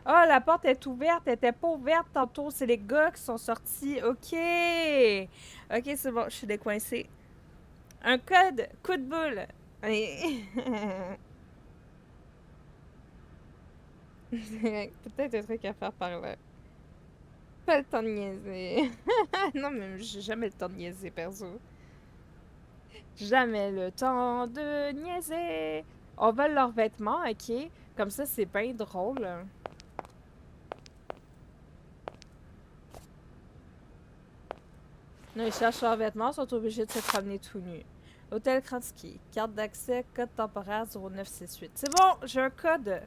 Oh, la porte est ouverte. Elle était pas ouverte tantôt. C'est les gars qui sont sortis. OK. OK, c'est bon. Je suis décoincée. Un code. Coup de boule. Allez. Peut-être un truc à faire par là. Pas le temps de niaiser. Non, mais j'ai jamais le temps de niaiser, perso. Jamais le temps de niaiser. On vole leurs vêtements, OK? Comme ça, c'est bien drôle. Là, ils cherchent leurs vêtements, sont obligés de se promener tout nus. Hôtel Kransky. Carte d'accès, code temporaire 0968. C'est bon, j'ai un code.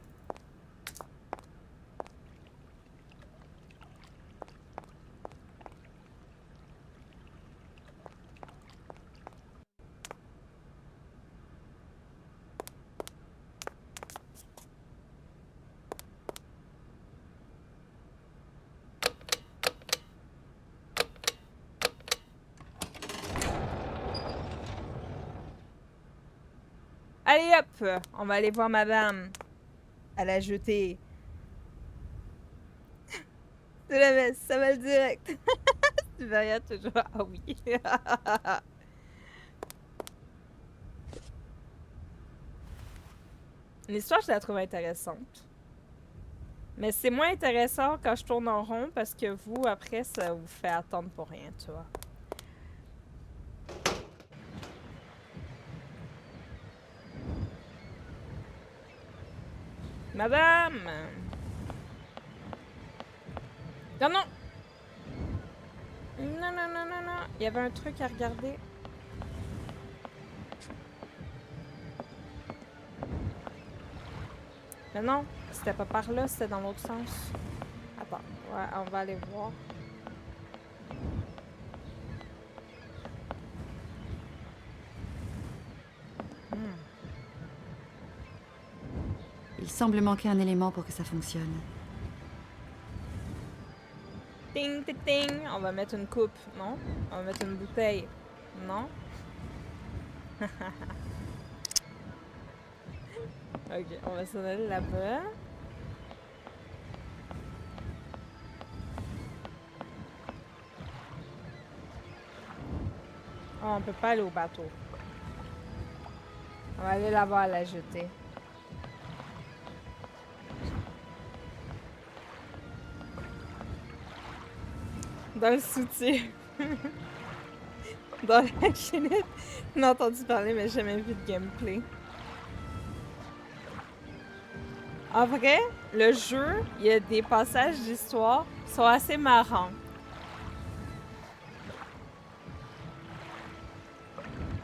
Allez hop, on va aller voir madame. Elle a jeté. De la veste, ça va le direct. Tu vas rien toujours. Ah oui. L'histoire, je la trouve intéressante. Mais c'est moins intéressant quand je tourne en rond parce que vous, après, ça vous fait attendre pour rien, tu vois. Madame! Non, non! Non, non, non, non, non. Il y avait un truc à regarder. Mais non, c'était pas par là, c'était dans l'autre sens. Attends, ouais, on va aller voir. Hmm. Il semble manquer un élément pour que ça fonctionne. Ting, ting, ting. On va mettre une coupe, non? On va mettre une bouteille, non? Ok, on va s'en aller là-bas. Oh, on peut pas aller au bateau. On va aller là-bas à la jetée. Dans le soutien. Dans la chaînette. On a entendu parler, mais jamais vu de gameplay. En vrai, le jeu, il y a des passages d'histoire qui sont assez marrants.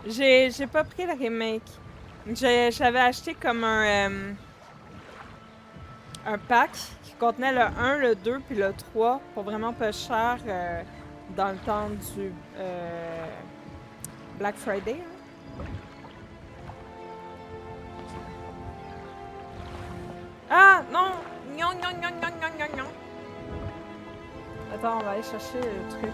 J'ai pas pris le remake. J'avais acheté comme un pack qui contenait le 1, le 2 puis le 3 pour vraiment pas cher dans le temps du Black Friday. Hein. Ah non! Gnon, gnon, gnon, gnon, gnon, gnon, gnon. Attends, on va aller chercher le truc.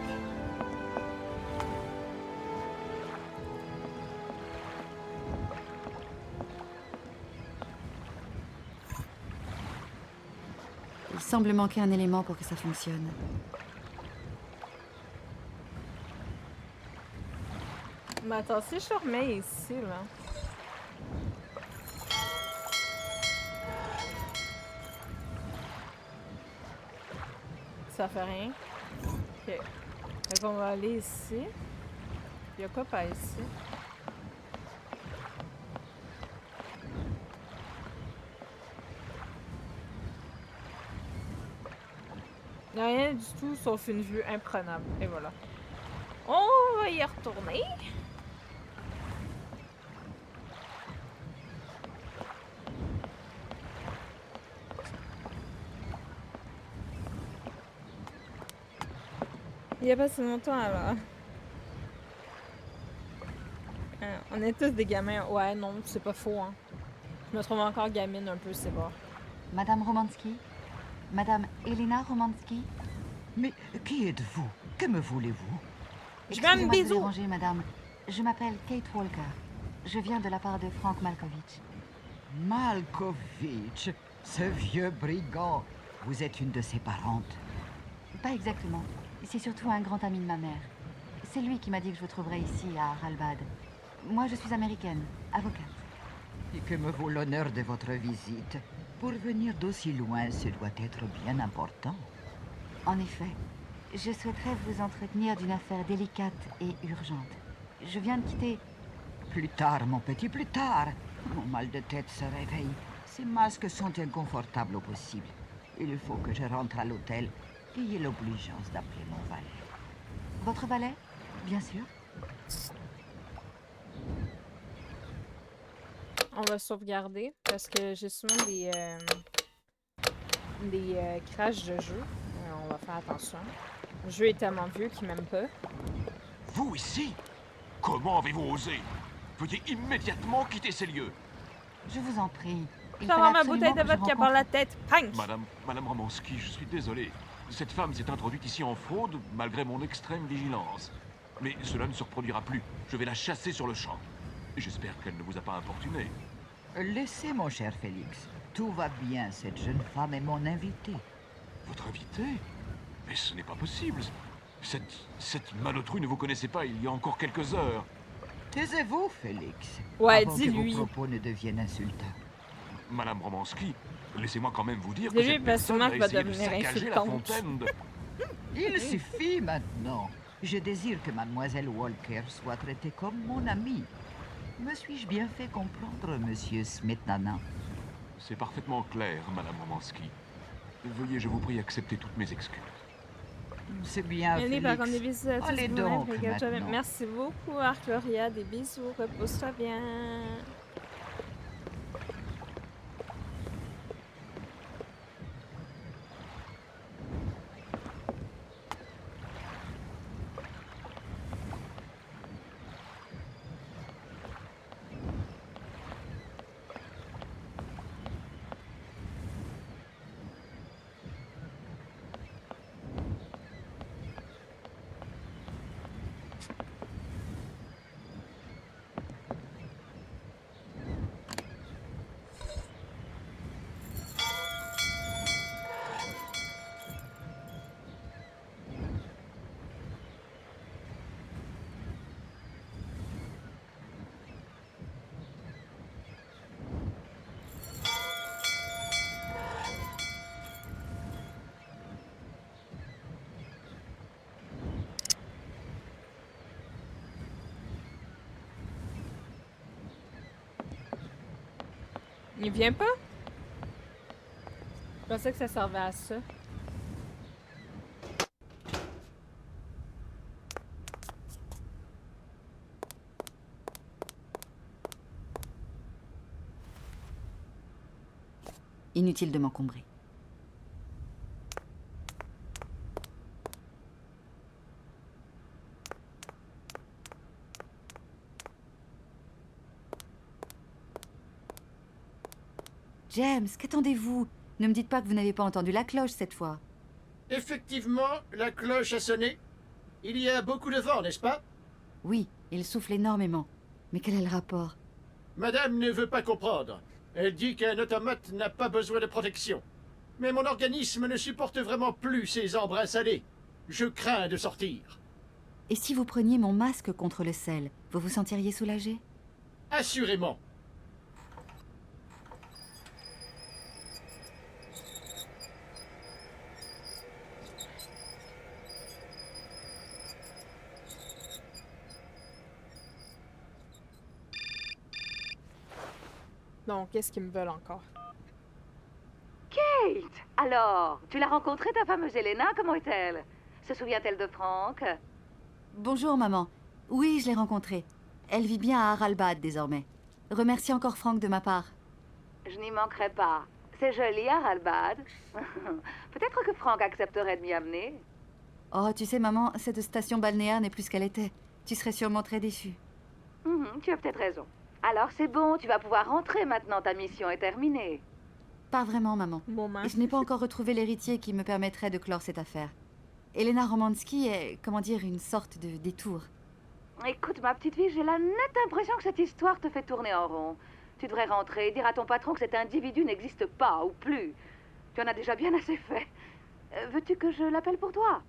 Il semble manquer un élément pour que ça fonctionne. Mais attends, si je remets ici, là. Ça fait rien. Ok. Donc on va aller ici. Il y a quoi par ici? Il n'y a rien du tout sauf une vue imprenable. Et voilà. On va y retourner. Il n'y a pas si longtemps alors. On est tous des gamins. Ouais, non, c'est pas faux, hein. Je me trouve encore gamine un peu, c'est bon. Madame Romansky? Madame Elena Romansky? Mais qui êtes-vous? Que me voulez-vous? Je vais un Excusez-moi de vous bisou. déranger, madame. Je m'appelle Kate Walker. Je viens de la part de Frank Malkovich. Malkovich, ce vieux brigand. Vous êtes une de ses parentes. Pas exactement. C'est surtout un grand ami de ma mère. C'est lui qui m'a dit que je vous trouverais ici, à Haralbad. Moi, je suis américaine, avocate. Et que me vaut l'honneur de votre visite? Pour venir d'aussi loin, ce doit être bien important. En effet, je souhaiterais vous entretenir d'une affaire délicate et urgente. Je viens de quitter... Plus tard, mon petit, plus tard. Mon mal de tête se réveille. Ces masques sont inconfortables au possible. Il faut que je rentre à l'hôtel. Ayez l'obligeance d'appeler mon valet. Votre valet? Bien sûr. On va sauvegarder parce que j'ai souvent des crashs de jeu. On va faire attention. Le jeu est tellement vieux qu'il m'aime pas. Vous ici? Comment avez-vous osé? Veuillez immédiatement quitter ces lieux. Je vous en prie. Je vais avoir ma bouteille de vodka par la tête. Punk! Madame Romanski, je suis désolé. Cette femme s'est introduite ici en fraude, malgré mon extrême vigilance. Mais cela ne se reproduira plus. Je vais la chasser sur le champ. J'espère qu'elle ne vous a pas importuné. Laissez, mon cher Félix. Tout va bien, cette jeune femme est mon invitée. Votre invité? Mais ce n'est pas possible. Cette malotrue ne vous connaissait pas il y a encore quelques heures. Taisez-vous, Félix. Ouais, avant dis-lui. que vos propos ne deviennent insultants. Madame Romanski, laissez-moi quand même vous dire que Dis-lui, cette parce que personne moi, a je vais essayé de devenir saccager la insultante. fontaine de... Il suffit maintenant. Je désire que mademoiselle Walker soit traitée comme mon amie. Me suis-je bien fait comprendre, monsieur Smetana? C'est parfaitement clair, Madame Romanski. Veuillez, je vous prie, accepter toutes mes excuses. C'est bien, Yannick, par contre, des Félix. bisous à tous. Allez Vous donc, m'aimez, regarde, maintenant. merci beaucoup, Arcloria. Des bisous. Repose-toi bien. Il vient pas? Je pensais que ça servait à ça. Inutile de m'encombrer. James, qu'attendez-vous? Ne me dites pas que vous n'avez pas entendu la cloche cette fois. Effectivement, la cloche a sonné. Il y a beaucoup de vent, n'est-ce pas? Oui, il souffle énormément. Mais quel est le rapport? Madame ne veut pas comprendre. Elle dit qu'un automate n'a pas besoin de protection. Mais mon organisme ne supporte vraiment plus ces embruns salés. Je crains de sortir. Et si vous preniez mon masque contre le sel, vous vous sentiriez soulagé? Assurément. Donc, qu'est-ce qu'ils me veulent encore? Kate! Alors, tu l'as rencontrée, ta fameuse Elena? Comment est-elle? Se souvient-elle de Frank? Bonjour, maman. Oui, je l'ai rencontrée. Elle vit bien à Haralbad désormais. Remercie encore Frank de ma part. Je n'y manquerai pas. C'est joli, Haralbad. Peut-être que Frank accepterait de m'y amener. Oh, tu sais, maman, cette station balnéaire n'est plus ce qu'elle était. Tu serais sûrement très déçue. Tu as peut-être raison. Alors c'est bon, tu vas pouvoir rentrer maintenant, ta mission est terminée. Pas vraiment, maman. Moment. Je n'ai pas encore retrouvé l'héritier qui me permettrait de clore cette affaire. Elena Romanski est, comment dire, une sorte de détour. Écoute, ma petite fille, j'ai la nette impression que cette histoire te fait tourner en rond. Tu devrais rentrer et dire à ton patron que cet individu n'existe pas, ou plus. Tu en as déjà bien assez fait. Veux-tu que je l'appelle pour toi?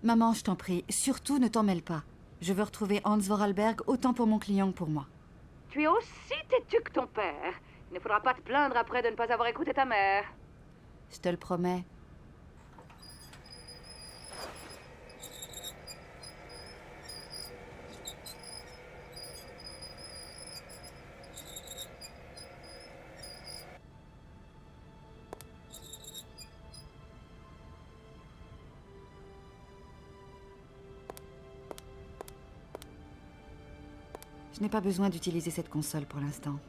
Maman, je t'en prie, surtout ne t'en mêle pas. Je veux retrouver Hans Vorarlberg autant pour mon client que pour moi. Tu es aussi têtu que ton père. Il ne faudra pas te plaindre après de ne pas avoir écouté ta mère. Je te le promets. Je n'ai pas besoin d'utiliser cette console pour l'instant.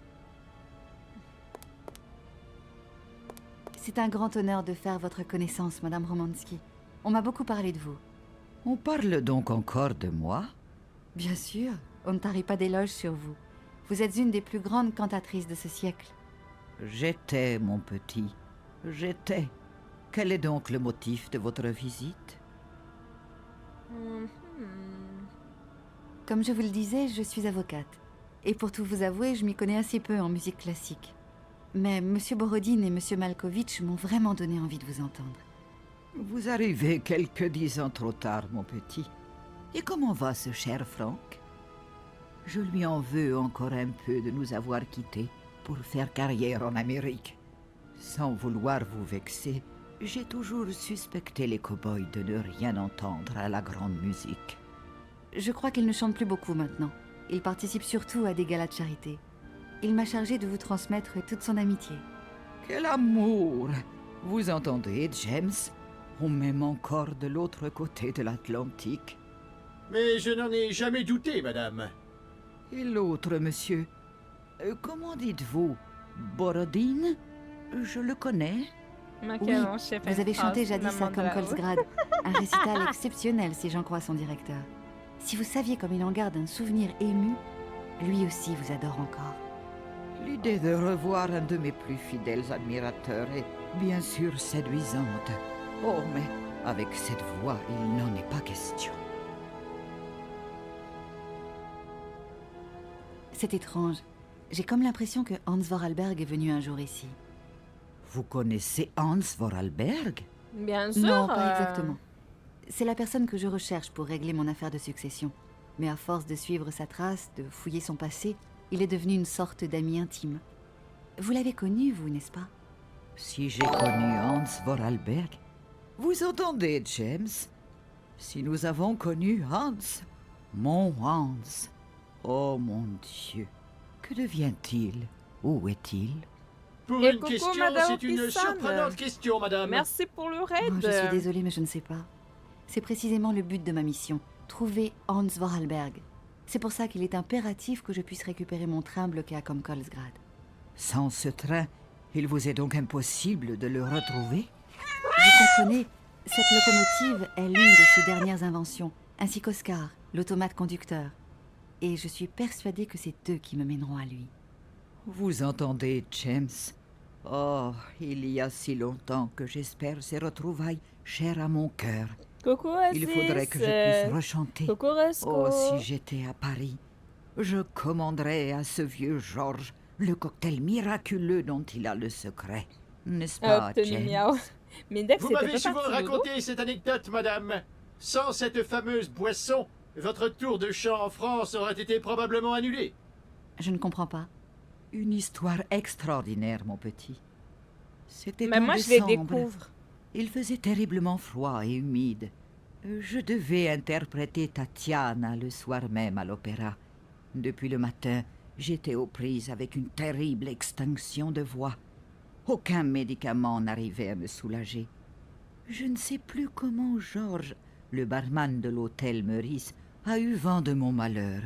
C'est un grand honneur de faire votre connaissance, Madame Romansky. On m'a beaucoup parlé de vous. On parle donc encore de moi? Bien sûr, on ne tarit pas d'éloges sur vous. Vous êtes une des plus grandes cantatrices de ce siècle. J'étais, mon petit. J'étais. Quel est donc le motif de votre visite? Comme je vous le disais, je suis avocate. Et pour tout vous avouer, je m'y connais assez peu en musique classique. Mais Monsieur Borodine et Monsieur Malkovich m'ont vraiment donné envie de vous entendre. Vous arrivez quelques 10 ans trop tard, mon petit. Et comment va ce cher Franck? Je lui en veux encore un peu de nous avoir quittés pour faire carrière en Amérique. Sans vouloir vous vexer, j'ai toujours suspecté les cow-boys de ne rien entendre à la grande musique. Je crois qu'il ne chante plus beaucoup maintenant. Il participe surtout à des galas de charité. Il m'a chargé de vous transmettre toute son amitié. Quel amour! Vous entendez, James? On m'aime encore de l'autre côté de l'Atlantique. Mais je n'en ai jamais douté, madame. Et l'autre, monsieur? Comment dites-vous? Borodine? Je le connais. Ok, Oui, non, je sais pas vous avez une phrase, chanté jadis à maman de la route. Kolsgrad. Un récital exceptionnel si j'en crois son directeur. Si vous saviez comme il en garde un souvenir ému, lui aussi vous adore encore. L'idée de revoir un de mes plus fidèles admirateurs est bien sûr séduisante. Oh, mais avec cette voix, il n'en est pas question. C'est étrange. J'ai comme l'impression que Hans Vorarlberg est venu un jour ici. Vous connaissez Hans Vorarlberg? Bien sûr. Non, pas exactement. C'est la personne que je recherche pour régler mon affaire de succession. Mais à force de suivre sa trace, de fouiller son passé, il est devenu une sorte d'ami intime. Vous l'avez connu, vous, n'est-ce pas? Si j'ai connu Hans Vorarlberg, vous entendez, James? Si nous avons connu Hans, mon Hans. Oh mon Dieu, que devient-il? Où est-il? Pour Et une coucou, question, madame c'est une Pissan. surprenante question, madame. Merci pour le raid. Oh, je suis désolée, mais je ne sais pas. C'est précisément le but de ma mission, trouver Hans Vorarlberg. C'est pour ça qu'il est impératif que je puisse récupérer mon train bloqué à Komkolsgrad. Sans ce train, il vous est donc impossible de le retrouver? Vous comprenez, cette locomotive est l'une de ses dernières inventions, ainsi qu'Oscar, l'automate conducteur. Et je suis persuadée que c'est eux qui me mèneront à lui. Vous entendez, James? Oh, il y a si longtemps que j'espère ces retrouvailles chères à mon cœur. Coucou Aziz. Il faudrait que je puisse rechanter. Coucou Resco. Oh, si j'étais à Paris, je commanderais à ce vieux Georges le cocktail miraculeux dont il a le secret. N'est-ce pas, Obtenu James? miaou. Mindex, Vous c'était m'avez pas souvent parti dodo. raconté cette anecdote, madame. Sans cette fameuse boisson, votre tour de chant en France aurait été probablement annulé. Je ne comprends pas. Une histoire extraordinaire, mon petit. C'était Mais en moi, je les décembre. découvre. Il faisait terriblement froid et humide. Je devais interpréter Tatiana le soir même à l'opéra. Depuis le matin, j'étais aux prises avec une terrible extinction de voix. Aucun médicament n'arrivait à me soulager. Je ne sais plus comment Georges, le barman de l'hôtel Meurice, a eu vent de mon malheur.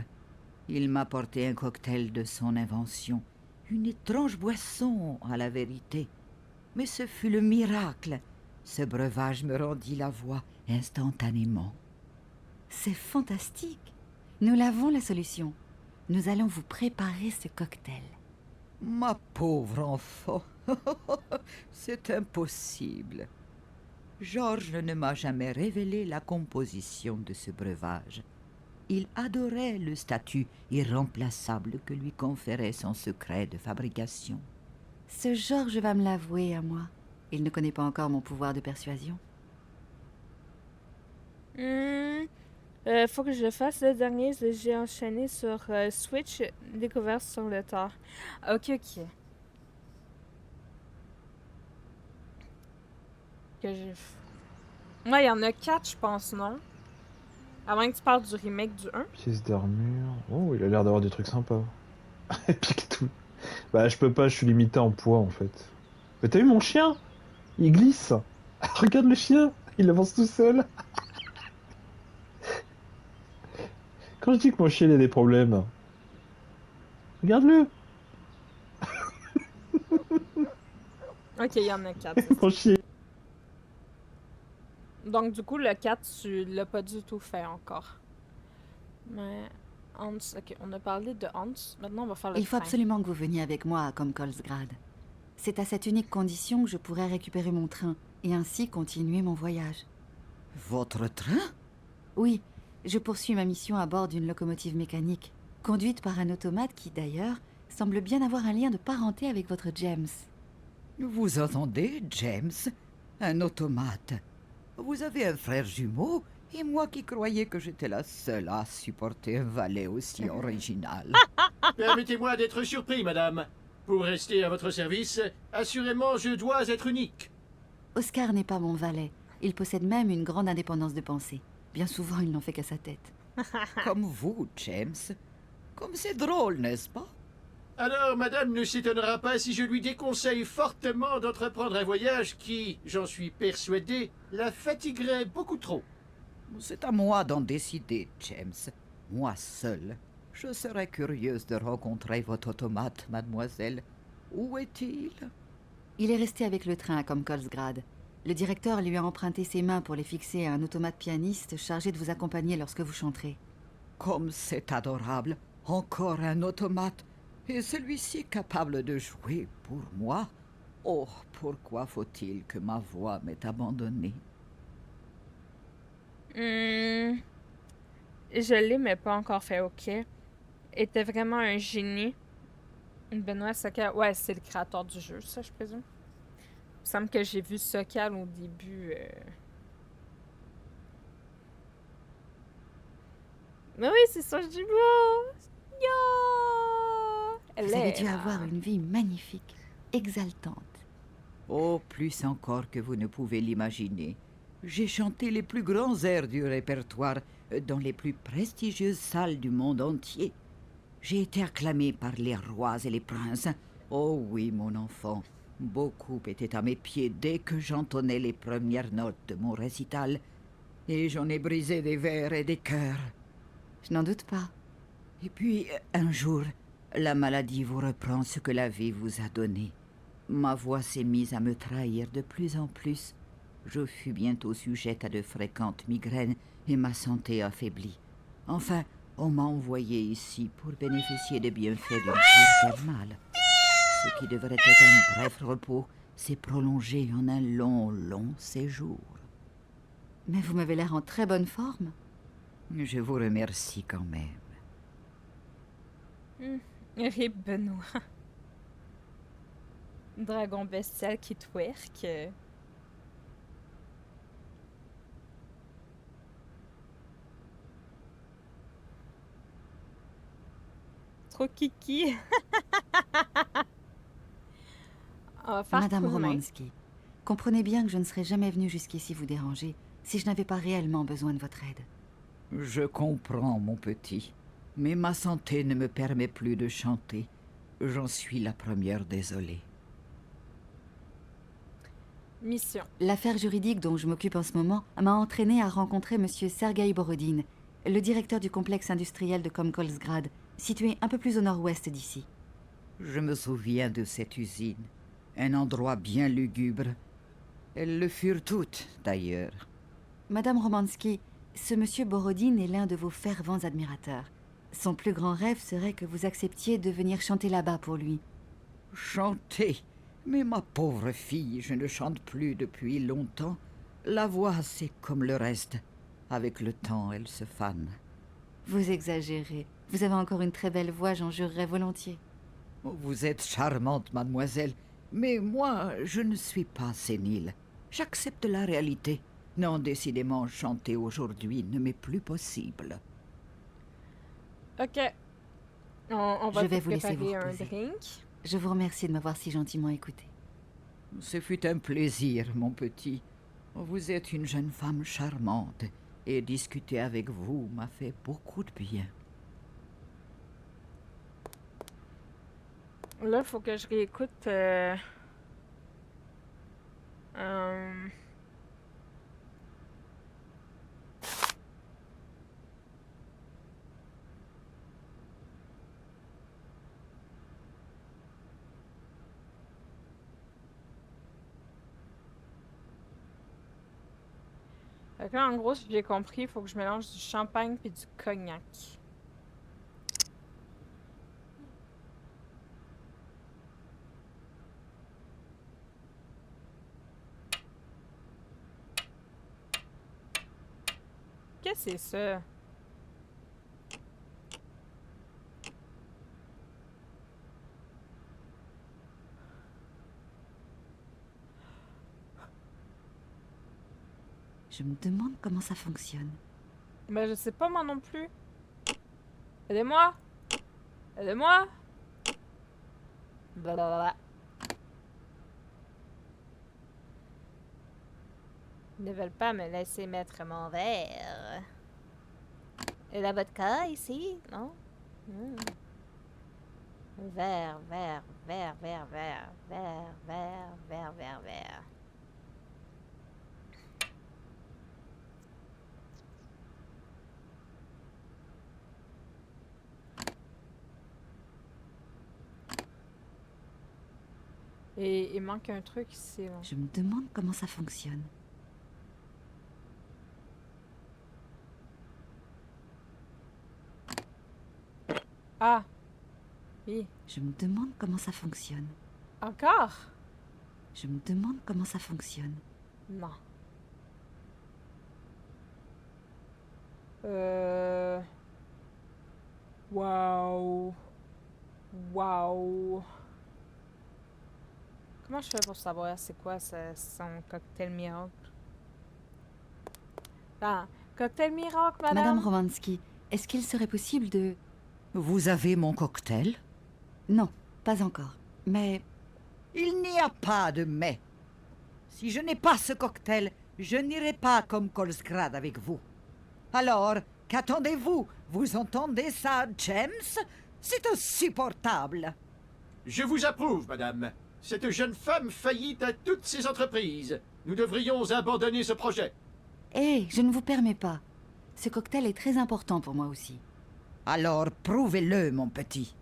Il m'a porté un cocktail de son invention. Une étrange boisson, à la vérité. Mais ce fut le miracle. Ce breuvage me rendit la voix instantanément. C'est fantastique. Nous l'avons, la solution. Nous allons vous préparer ce cocktail. Ma pauvre enfant, c'est impossible. Georges ne m'a jamais révélé la composition de ce breuvage. Il adorait le statut irremplaçable que lui conférait son secret de fabrication. Ce Georges va me l'avouer à moi. Il ne connaît pas encore mon pouvoir de persuasion. Faut que je fasse le dernier. J'ai enchaîné sur Switch, découverte sur le tard. Ok. Que j'ai... Ouais, il y en a 4, je pense, non? Avant que tu parles du remake du 1. Pièce d'armure. Oh, il a l'air d'avoir des trucs sympas. Pique tout. Bah, je peux pas, je suis limité en poids en fait. Mais t'as vu mon chien? Il glisse. Regarde le chien, il avance tout seul. Quand je dis que mon chien il a des problèmes, regarde-le. Ok, il y en a 4. Mon chien. Donc, du coup, le 4, tu l'as pas du tout fait encore. Mais Hans, ok, on a parlé de Hans. Maintenant, on va faire le Il faut train. absolument que vous veniez avec moi à Comkolsgrad. C'est à cette unique condition que je pourrai récupérer mon train et ainsi continuer mon voyage. Votre train? Oui, je poursuis ma mission à bord d'une locomotive mécanique, conduite par un automate qui, d'ailleurs, semble bien avoir un lien de parenté avec votre James. Vous entendez, James? Un automate. Vous avez un frère jumeau, et moi qui croyais que j'étais la seule à supporter un valet aussi original. Permettez-moi d'être surpris, madame. Pour rester à votre service, assurément, je dois être unique. Oscar n'est pas mon valet. Il possède même une grande indépendance de pensée. Bien souvent, il n'en fait qu'à sa tête. Comme vous, James. Comme c'est drôle, n'est-ce pas? Alors, madame ne s'étonnera pas si je lui déconseille fortement d'entreprendre un voyage qui, j'en suis persuadé, la fatiguerait beaucoup trop. C'est à moi d'en décider, James. Moi seule. Je serais curieuse de rencontrer votre automate, mademoiselle. Où est-il? Il est resté avec le train à Comkolsgrad. Le directeur lui a emprunté ses mains pour les fixer à un automate pianiste chargé de vous accompagner lorsque vous chanterez. Comme c'est adorable. Encore un automate. Et celui-ci est capable de jouer pour moi. Oh, pourquoi faut-il que ma voix m'ait abandonnée? Je l'ai, mais pas encore fait, ok. Était vraiment un génie. Benoît Sokal, ouais, c'est le créateur du jeu, ça, je présume. Il me semble que j'ai vu Sokal au début. Mais oui, c'est ça, je dis beau! Yo! Vous avez dû avoir une vie magnifique, exaltante. Oh, plus encore que vous ne pouvez l'imaginer. J'ai chanté les plus grands airs du répertoire dans les plus prestigieuses salles du monde entier. J'ai été acclamé par les rois et les princes. Oh oui, mon enfant, beaucoup étaient à mes pieds dès que j'entonnais les premières notes de mon récital. Et j'en ai brisé des verres et des cœurs. Je n'en doute pas. Et puis, un jour, la maladie vous reprend ce que la vie vous a donné. Ma voix s'est mise à me trahir de plus en plus. Je fus bientôt sujette à de fréquentes migraines et ma santé affaiblie. Enfin, on m'a envoyé ici pour bénéficier des bienfaits d'une cure thermale. Ce qui devrait être un bref repos s'est prolongé en un long, long séjour. Mais vous m'avez l'air en très bonne forme. Je vous remercie quand même. Rip Benoît. Dragon bestial qui twerk. Trop kiki. On va faire Madame coup de main. Romanski, comprenez bien que je ne serais jamais venue jusqu'ici vous déranger si je n'avais pas réellement besoin de votre aide. Je comprends, mon petit. Mais ma santé ne me permet plus de chanter. J'en suis la première désolée. Mission. L'affaire juridique dont je m'occupe en ce moment m'a entraîné à rencontrer Monsieur Sergueï Borodine, le directeur du complexe industriel de Comkolsgrad, situé un peu plus au nord-ouest d'ici. Je me souviens de cette usine. Un endroit bien lugubre. Elles le furent toutes, d'ailleurs. Madame Romanski, ce Monsieur Borodine est l'un de vos fervents admirateurs. Son plus grand rêve serait que vous acceptiez de venir chanter là-bas pour lui. Chanter? Mais ma pauvre fille, je ne chante plus depuis longtemps. La voix, c'est comme le reste. Avec le temps, elle se fane. Vous exagérez. Vous avez encore une très belle voix, j'en jurerais volontiers. Vous êtes charmante, mademoiselle. Mais moi, je ne suis pas sénile. J'accepte la réalité. Non, décidément, chanter aujourd'hui ne m'est plus possible. Ok. On va Je vais te vous laisser vous préparer un reposer. drink. Je vous remercie de m'avoir si gentiment écouté. Ce fut un plaisir, mon petit. Vous êtes une jeune femme charmante, et discuter avec vous m'a fait beaucoup de bien. Là, il faut que je réécoute. Euh, Fait que là, en gros, si j'ai compris, il faut que je mélange du champagne puis du cognac. Qu'est-ce que c'est ça? Je me demande comment ça fonctionne. Ben, je sais pas moi non plus. Aidez-moi! Aidez-moi! Blablabla. Ils ne veulent pas me laisser mettre mon verre. Et la vodka ici, non? Hmm. Verre, verre, verre, verre, verre, verre, verre, verre, verre, verre. Et il manque un truc ici. Là. Je me demande comment ça fonctionne. Ah! Oui. Je me demande comment ça fonctionne. Encore? Je me demande comment ça fonctionne. Non. Wow. Wow. Comment je fais pour savoir c'est quoi son cocktail miracle? Ah, cocktail miracle, madame? Madame Romansky, est-ce qu'il serait possible de... Vous avez mon cocktail? Non, pas encore. Mais Il n'y a pas de mais. Si je n'ai pas ce cocktail, je n'irai pas comme Kolsgrad avec vous. Alors, qu'attendez-vous? Vous entendez ça, James? C'est insupportable. Je vous approuve, madame. Cette jeune femme faillit à toutes ses entreprises. Nous devrions abandonner ce projet. hé, je ne vous permets pas. Ce cocktail est très important pour moi aussi. Alors, prouvez-le, mon petit.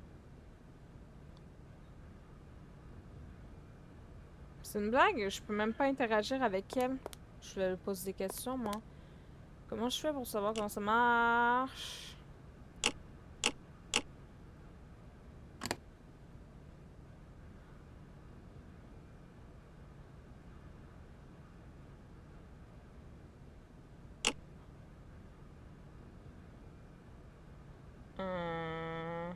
C'est une blague? Je peux même pas interagir avec elle. Je lui pose des questions, moi. Comment je fais pour savoir comment ça marche? Hum...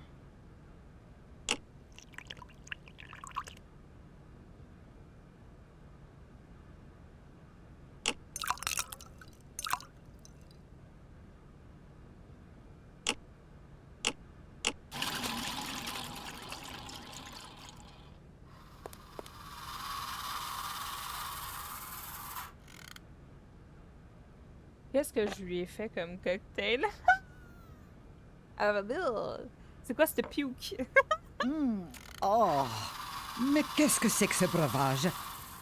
Qu'est-ce que je lui ai fait comme cocktail? Ah, bah, c'est quoi cette puke? Oh, mais qu'est-ce que c'est que ce breuvage?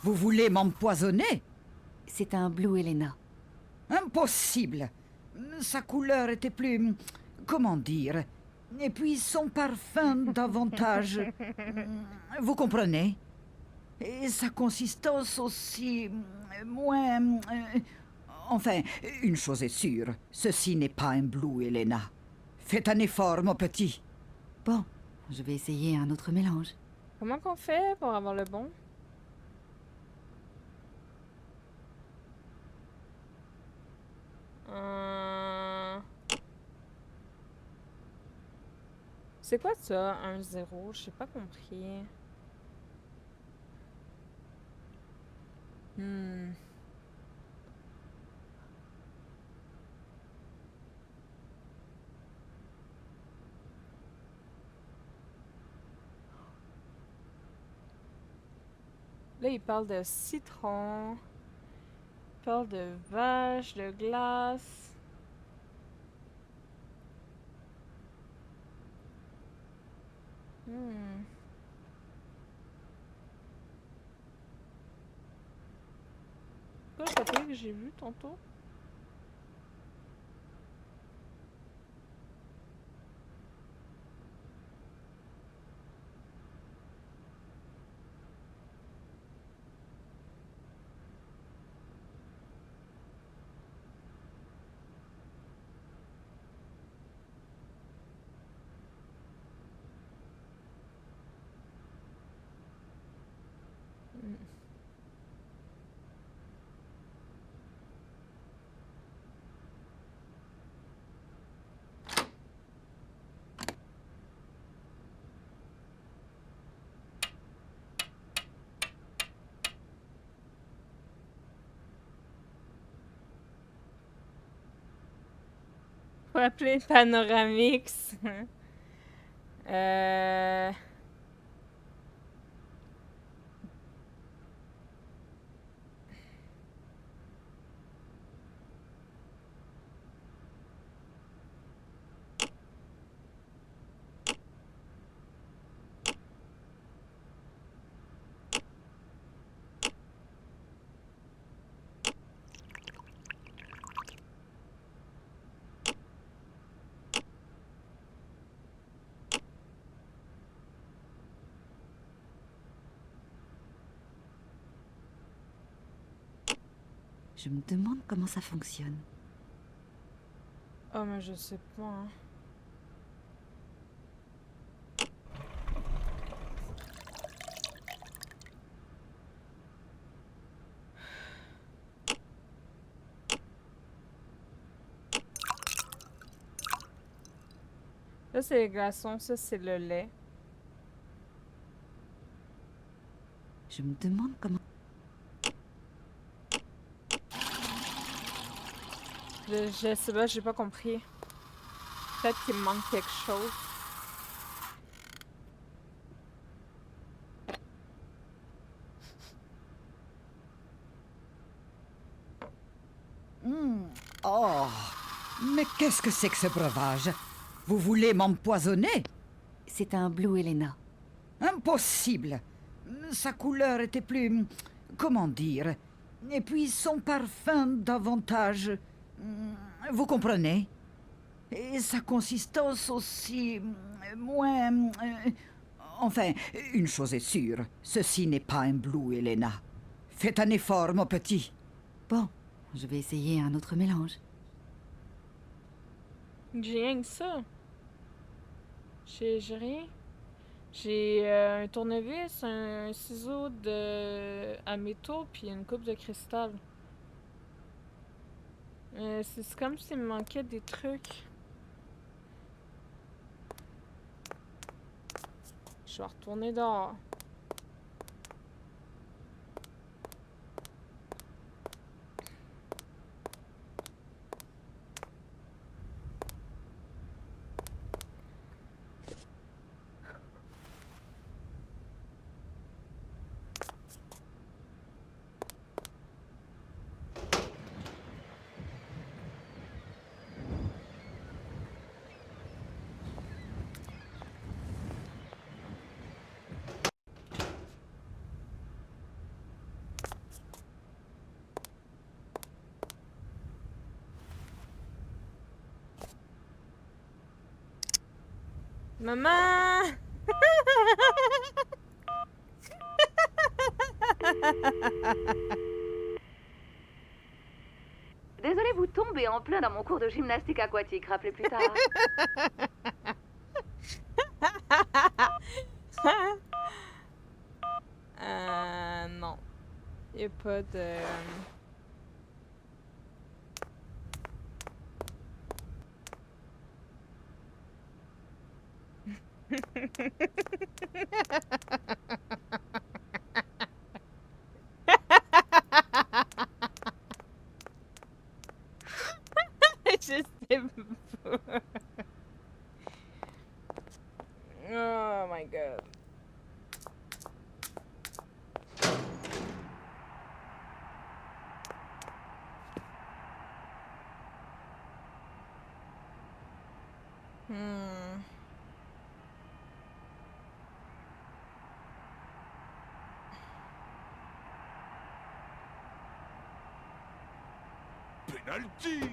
Vous voulez m'empoisonner? C'est un Blue Helena. Impossible. Sa couleur était plus... comment dire? Et puis son parfum davantage... Vous comprenez? Et sa consistance aussi... moins... enfin, une chose est sûre. Ceci n'est pas un Blue Helena. Faites un effort, mon petit. Bon, je vais essayer un autre mélange. Comment qu'on fait pour avoir le bon? C'est quoi ça, 1-0? J'ai pas compris. Hmm. Là, il parle de citron. Il parle de vache, de glace. Hmm. Quoi le papier que j'ai vu tantôt? Hmm. Faut appeler Panoramix. euh... Je me demande comment ça fonctionne. Oh, mais je sais pas, hein. Là, c'est les glaçons, ça, c'est le lait. Je me demande comment... Je sais pas, j'ai pas compris. Peut-être qu'il me manque quelque chose. Oh, mais qu'est-ce que c'est que ce breuvage? Vous voulez m'empoisonner? C'est un Blue Helena. Impossible. Sa couleur était plus... comment dire? Et puis son parfum davantage... vous comprenez? Et sa consistance aussi... moins... enfin, une chose est sûre, ceci n'est pas un Blue Helena. Faites un effort, mon petit. Bon, je vais essayer un autre mélange. J'ai rien que ça. J'ai rien. J'ai un tournevis, un ciseau à métaux, puis une coupe de cristal. C'est comme s'il me manquait des trucs. Je vais retourner dehors. Maman! Désolée, vous tombez en plein dans mon cours de gymnastique aquatique. Rappelez plus tard. Non. Y a pas de... sais pas. Oh my god. Hmm. Penalty!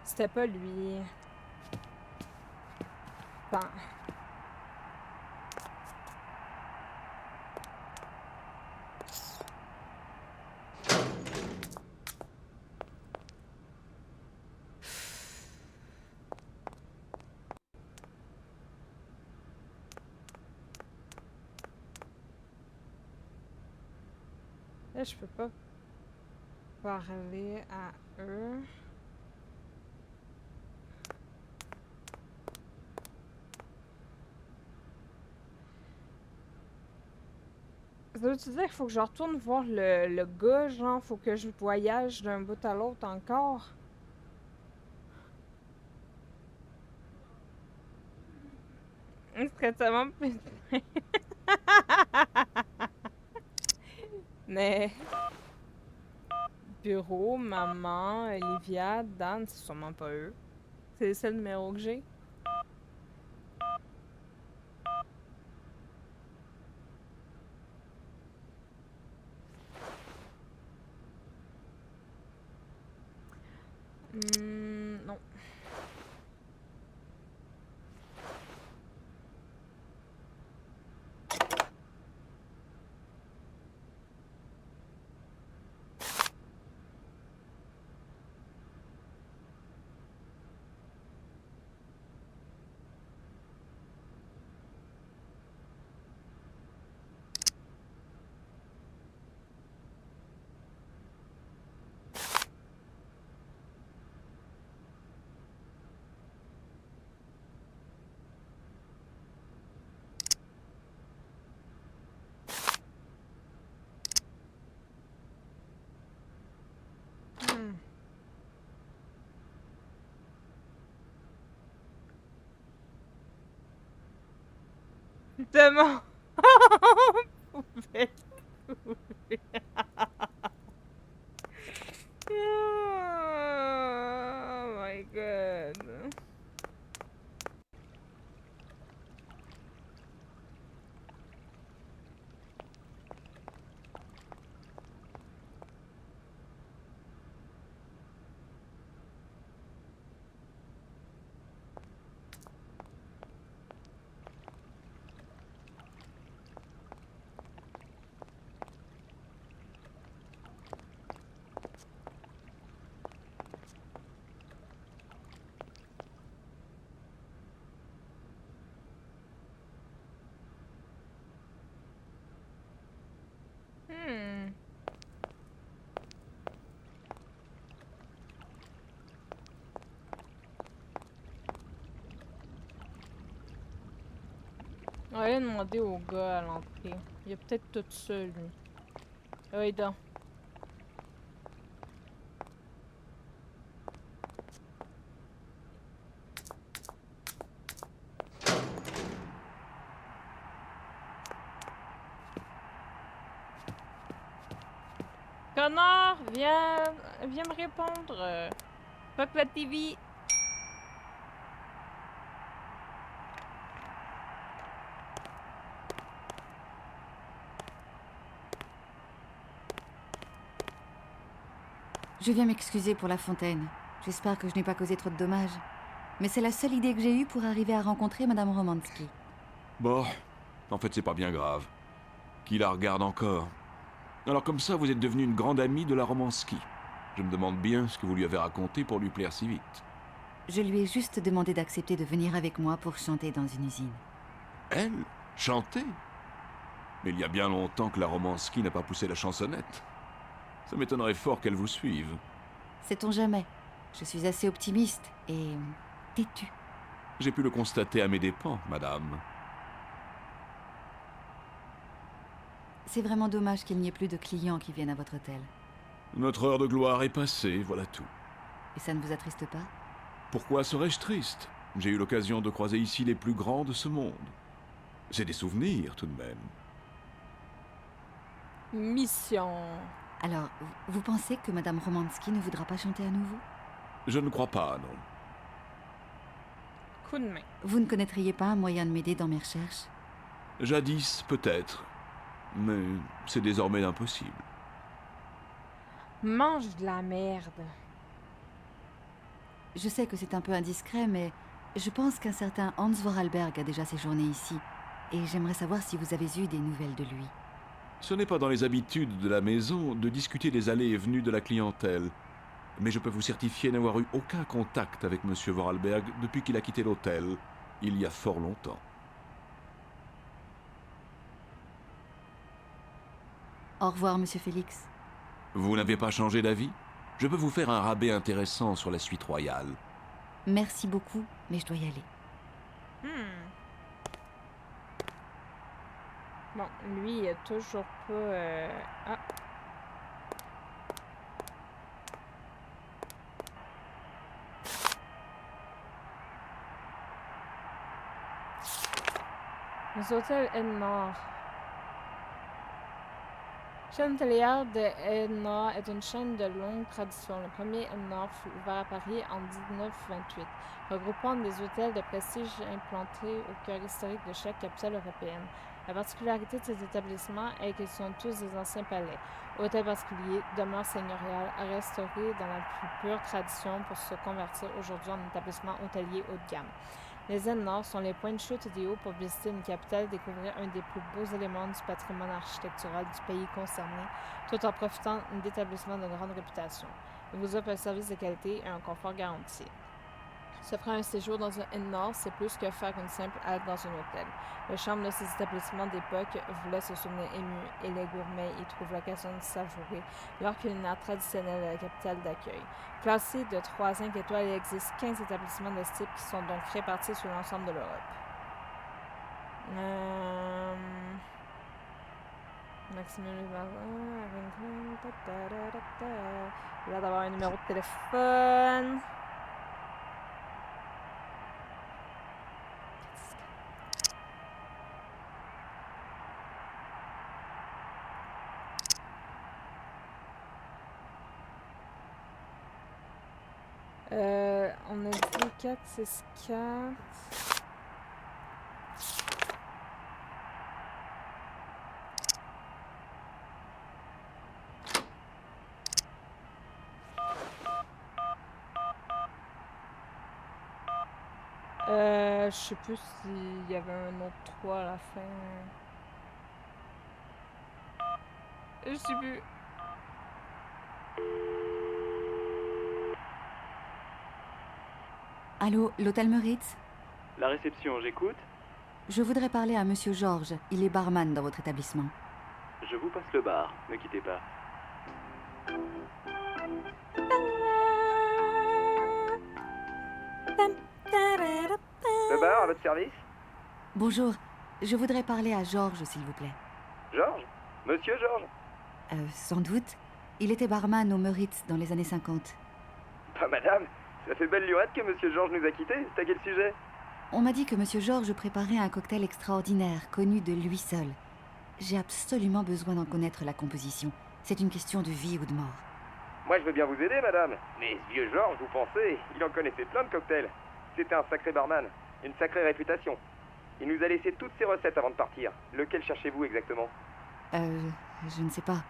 C'était pas lui. Bon. Là, je peux pas parler à eux. Ça veut dire qu'il faut que je retourne voir le gars, genre, faut que je voyage d'un bout à l'autre encore? Ce serait tellement plus... Mais... Bureau, maman, Olivia, Dan, c'est sûrement pas eux. C'est le seul numéro que j'ai. Non. Hmm. Tellement... Pouvait trouver. Oh my god. Hmm. On va aller demander au gars à l'entrée. Il est peut-être tout seul, lui. Oui, donc. Connor, viens me répondre. Fuck la TV. Je viens m'excuser pour la fontaine. J'espère que je n'ai pas causé trop de dommages. Mais c'est la seule idée que j'ai eue pour arriver à rencontrer Madame Romansky. Bon, en fait, c'est pas bien grave. Qui la regarde encore? Alors comme ça, vous êtes devenue une grande amie de la Romansky. Je me demande bien ce que vous lui avez raconté pour lui plaire si vite. Je lui ai juste demandé d'accepter de venir avec moi pour chanter dans une usine. Elle? Chanter? Mais il y a bien longtemps que la Romansky n'a pas poussé la chansonnette. Ça m'étonnerait fort qu'elle vous suive. Sait-on jamais? Je suis assez optimiste et têtue. J'ai pu le constater à mes dépens, madame. C'est vraiment dommage qu'il n'y ait plus de clients qui viennent à votre hôtel. Notre heure de gloire est passée, voilà tout. Et ça ne vous attriste pas? Pourquoi serais-je triste? J'ai eu l'occasion de croiser ici les plus grands de ce monde. C'est des souvenirs, tout de même. Mission. Alors, vous pensez que Madame Romansky ne voudra pas chanter à nouveau? Je ne crois pas, non. Coup de main. Vous ne connaîtriez pas un moyen de m'aider dans mes recherches? Jadis, peut-être. Mais c'est désormais impossible. Mange de la merde. Je sais que c'est un peu indiscret, mais je pense qu'un certain Hans Vorarlberg a déjà séjourné ici. Et j'aimerais savoir si vous avez eu des nouvelles de lui. Ce n'est pas dans les habitudes de la maison de discuter des allées et venues de la clientèle. Mais je peux vous certifier n'avoir eu aucun contact avec M. Vorarlberg depuis qu'il a quitté l'hôtel, il y a fort longtemps. Au revoir, Monsieur Félix. Vous n'avez pas changé d'avis? Je peux vous faire un rabais intéressant sur la suite royale. Merci beaucoup, mais je dois y aller. Bon, lui, il a toujours pas... Ah. Les hôtels Ednor. Chaîne hôtelière de Ednor est une chaîne de longue tradition. Le premier Ednor fut ouvert à Paris en 1928, regroupant des hôtels de prestige implantés au cœur historique de chaque capitale européenne. La particularité de ces établissements est qu'ils sont tous des anciens palais, hôtels particuliers, demeures seigneuriales, restaurés dans la plus pure tradition pour se convertir aujourd'hui en établissements hôteliers haut de gamme. Les ailes nord sont les points de chute idéaux pour visiter une capitale et découvrir un des plus beaux éléments du patrimoine architectural du pays concerné, tout en profitant d'établissements de grande réputation. Ils vous offrent un service de qualité et un confort garanti. Se faire un séjour dans un inn nord, c'est plus que faire une simple halte dans un hôtel. Le charme de ces établissements d'époque vous laisse se souvenir ému et les gourmets y trouvent l'occasion de savourer leur culinaire traditionnel de la capitale d'accueil. Classé de 3 à 5 étoiles, il existe 15 établissements de ce type qui sont donc répartis sur l'ensemble de l'Europe. Maximum il a l'air d'avoir un numéro de téléphone. On a dit 4, 6, 4. Je sais plus s'il y avait un autre 3 à la fin. Je sais plus. Allô, l'hôtel Meurice? La réception, j'écoute. Je voudrais parler à Monsieur Georges. Il est barman dans votre établissement. Je vous passe le bar, ne quittez pas. Le bar, à votre service? Bonjour, je voudrais parler à Georges, s'il vous plaît. Georges? Monsieur Georges? Sans doute. Il était barman au Meurice dans les années 50. Bah madame, ça fait belle lurette que Monsieur Georges nous a quittés. C'est à quel sujet? On m'a dit que Monsieur Georges préparait un cocktail extraordinaire, connu de lui seul. J'ai absolument besoin d'en connaître la composition. C'est une question de vie ou de mort. Moi je veux bien vous aider madame. Mais ce vieux Georges, vous pensez, il en connaissait plein de cocktails. C'était un sacré barman, une sacrée réputation. Il nous a laissé toutes ses recettes avant de partir. Lequel cherchez-vous exactement? Je ne sais pas.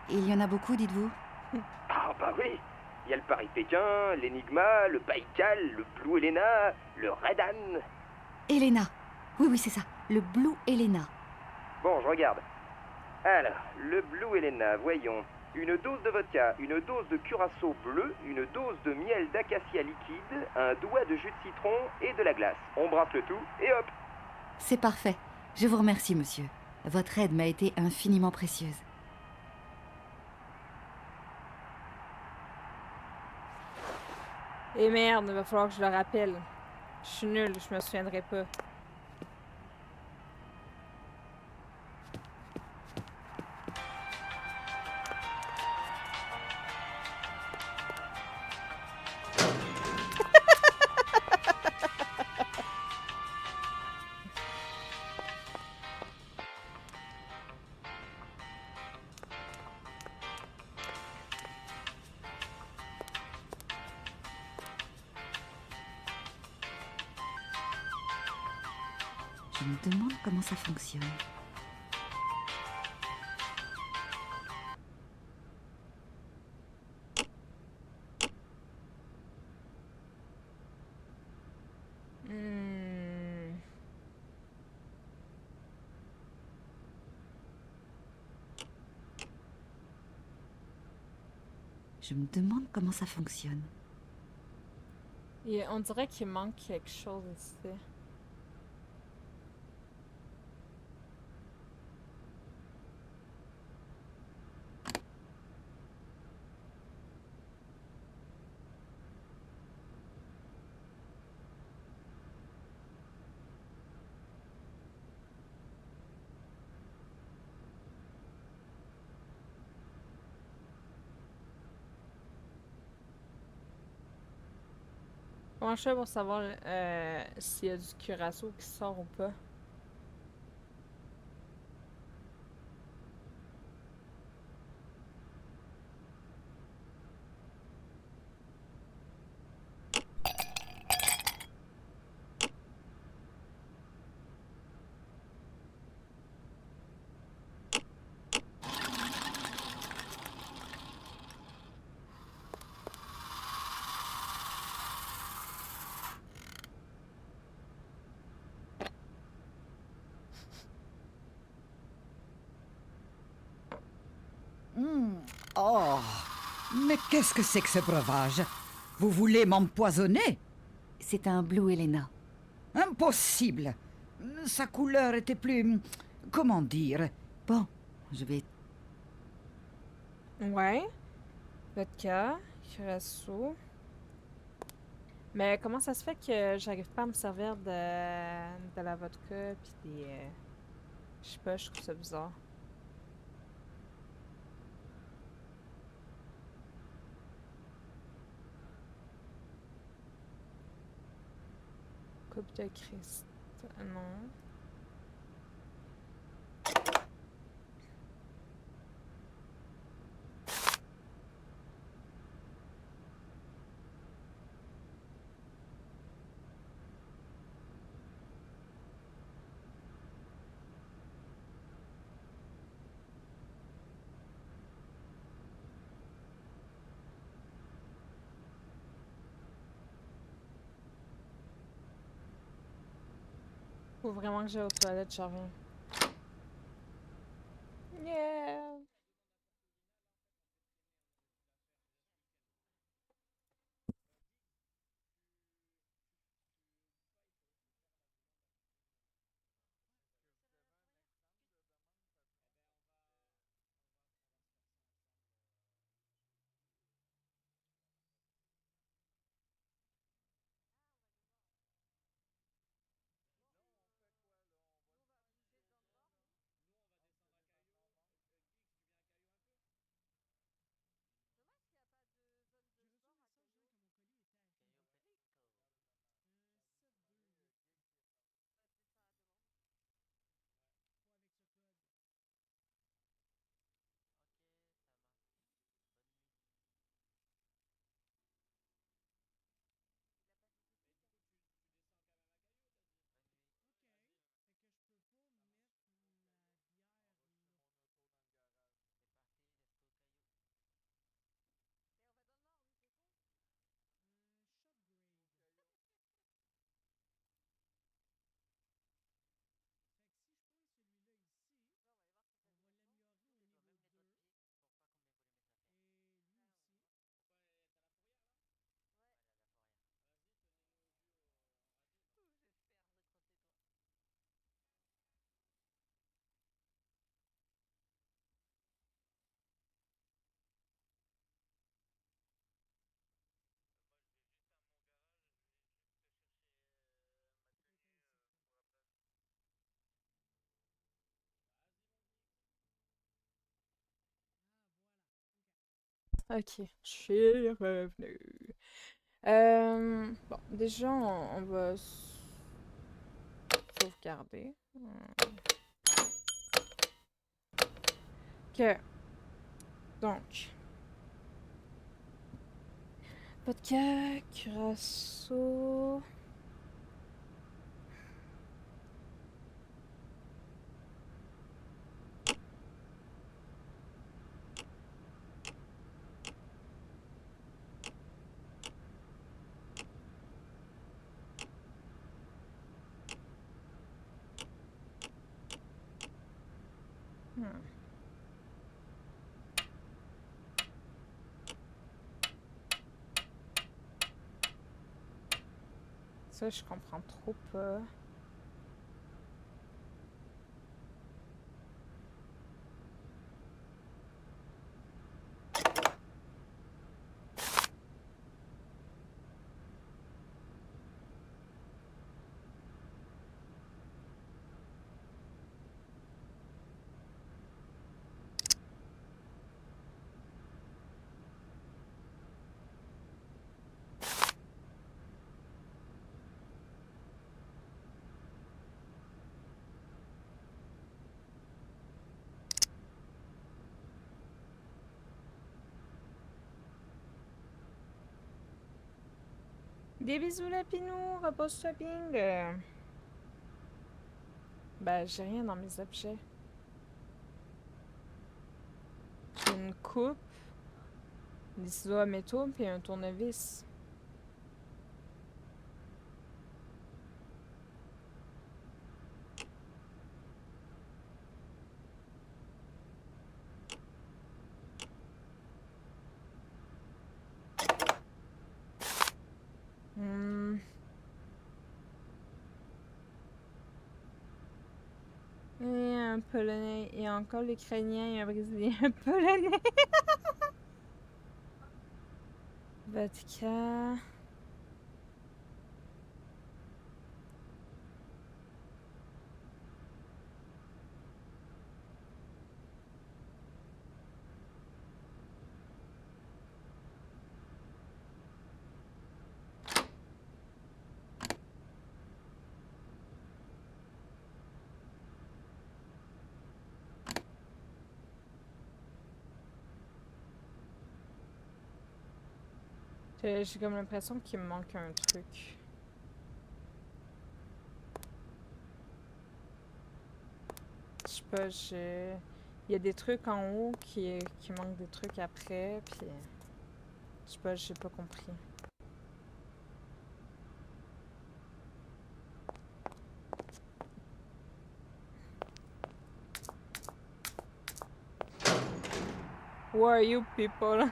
Il y en a beaucoup, dites-vous? Ah bah oui. Il y a le Paris-Pékin, l'Enigma, le Baïkal, le Blue Helena, le Red Anne. Helena. Oui, c'est ça. Le Blue Helena. Bon, je regarde. Alors, le Blue Helena, voyons. Une dose de vodka, une dose de curaçao bleu, une dose de miel d'acacia liquide, un doigt de jus de citron et de la glace. On brasse le tout et hop. C'est parfait. Je vous remercie, monsieur. Votre aide m'a été infiniment précieuse. Et merde, il va falloir que je le rappelle. Je suis nulle, je me souviendrai pas. Je me demande comment ça fonctionne. Hmm. Je me demande comment ça fonctionne. On dirait qu'il manque quelque chose ici. Comment je fais pour savoir s'il y a du curaçao qui sort ou pas? Oh, mais qu'est-ce que c'est que ce breuvage? Vous voulez m'empoisonner? C'est un Blue Helena. Impossible. Sa couleur était plus... Comment dire? Bon, je vais... Ouais. Vodka, curaçao. Mais comment ça se fait que j'arrive pas à me servir de la vodka pis des... je sais pas, je trouve ça bizarre. Coupe de Christ. Non. Faut vraiment que j'aille aux toilettes, je reviens. Yeah! Ok, je suis revenue. Bon, déjà, on va sauvegarder. Ok, donc. Vodka, curaçao. Ça, je comprends trop pas. Des bisous, Lapinou, repose-toi bien. Ben, j'ai rien dans mes objets. J'ai une coupe, des ciseaux à métaux, puis un tournevis. Et un Polonais. Et encore l'Ukrainien et un Brésilien. Un Polonais. Vodka. J'ai comme l'impression qu'il me manque un truc. Je sais pas, il y a des trucs en haut qui manquent des trucs après, puis... Je sais pas, j'ai pas compris. Who are you people?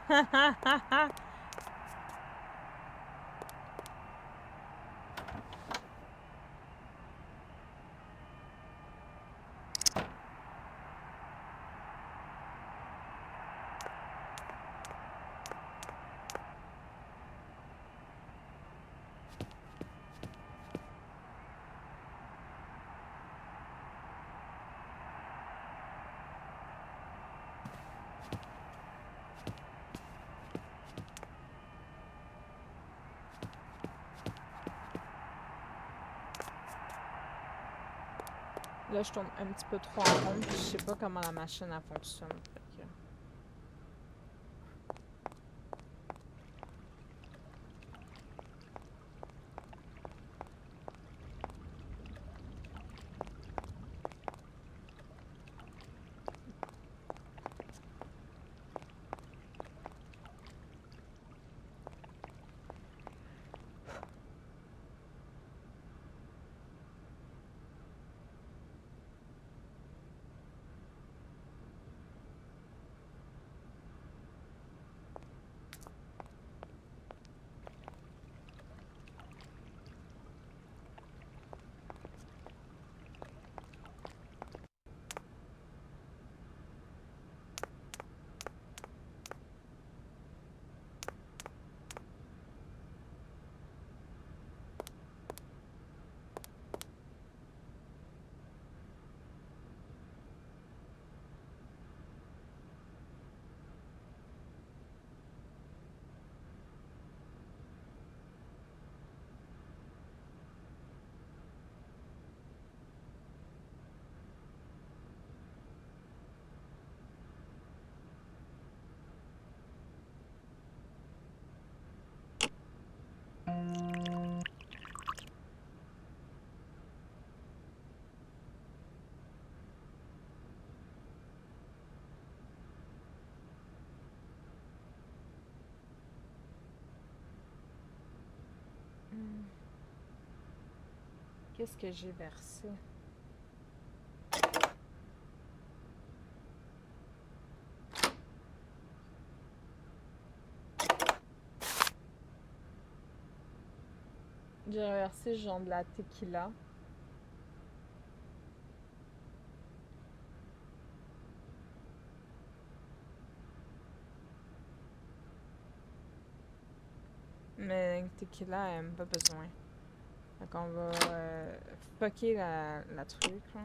Là, je tourne un petit peu trop en rond, puis je sais pas comment la machine elle fonctionne. Fait que... Qu'est-ce que j'ai versé? J'ai reversé genre de la tequila. Mais tequila, elle n'a pas besoin. Donc on va fucker la truc, là.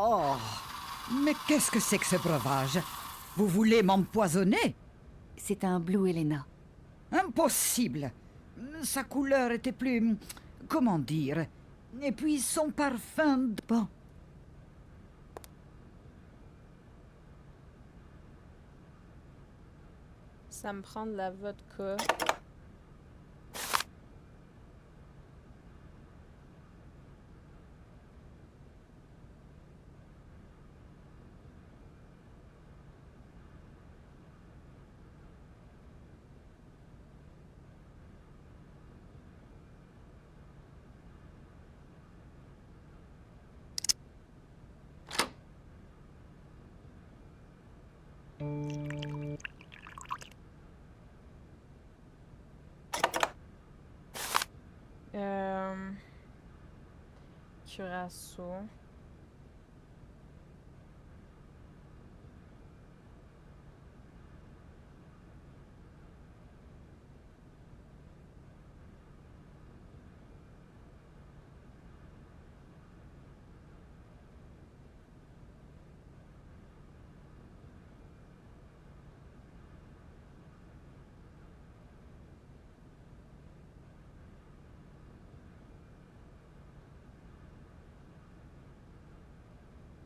Oh, mais qu'est-ce que c'est que ce breuvage? Vous voulez m'empoisonner? C'est un Blue Helena. Impossible. Sa couleur était plus... comment dire? Et puis son parfum... Bon, Ça me prend de la vodka. Curaçao.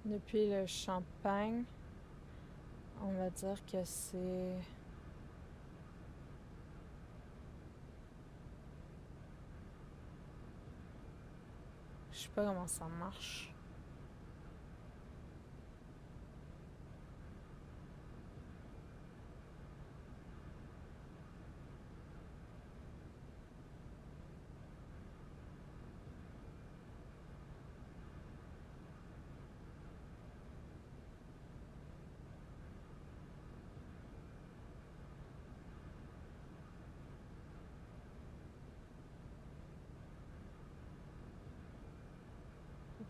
Depuis le champagne, on va dire que c'est... Je sais pas comment ça marche.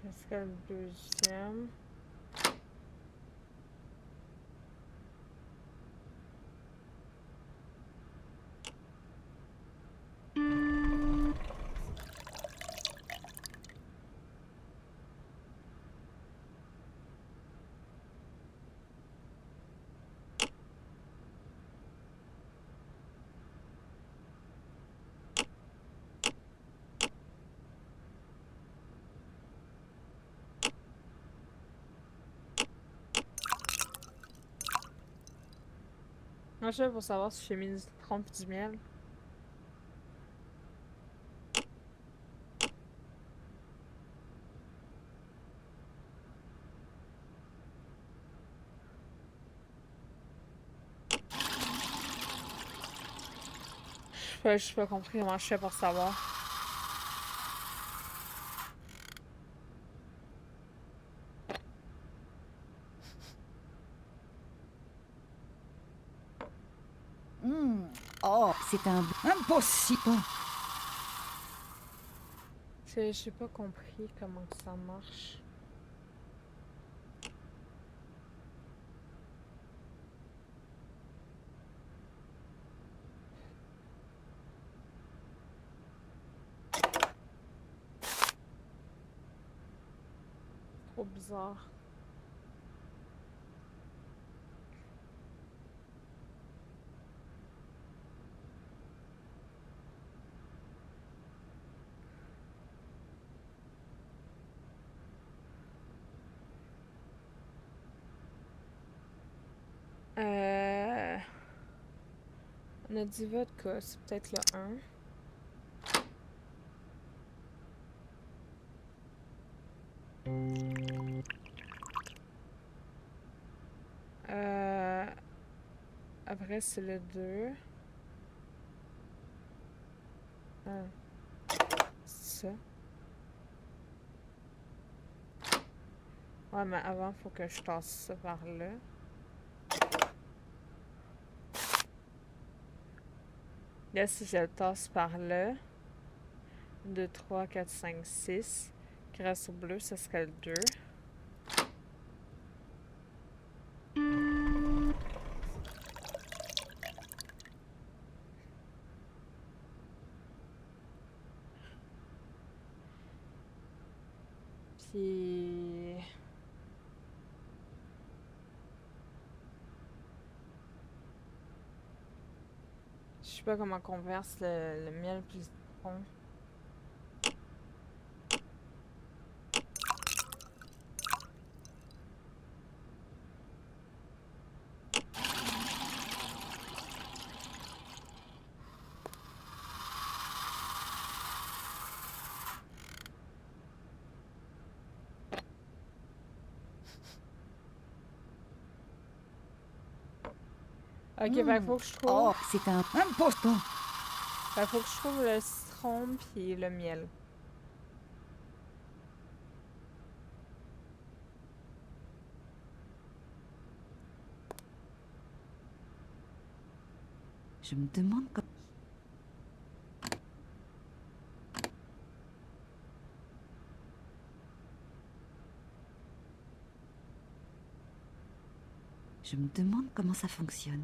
Est-ce que le deuxième... Moi, je fais pour savoir si j'ai mis du citron pis du miel. Je sais pas compris comment je fais pour savoir. Oh, c'est un... impossible. J'ai pas compris comment que ça marche. Trop bizarre. On a dit vodka, c'est peut-être le 1. Après, c'est le 2. Ah. Ça. Ouais, mais avant, faut que je tasse ça par là. Là, si je le tasse par là, 2, 3, 4, 5, 6. Grâce au bleu, ça serait le 2. Puis... Je sais pas comment qu'on verse le miel puis le citron. Ok, ben faut que je trouve... Oh, C'est un... important. Ben faut que je trouve le citron puis le miel. Je me demande comment... Je me demande comment ça fonctionne.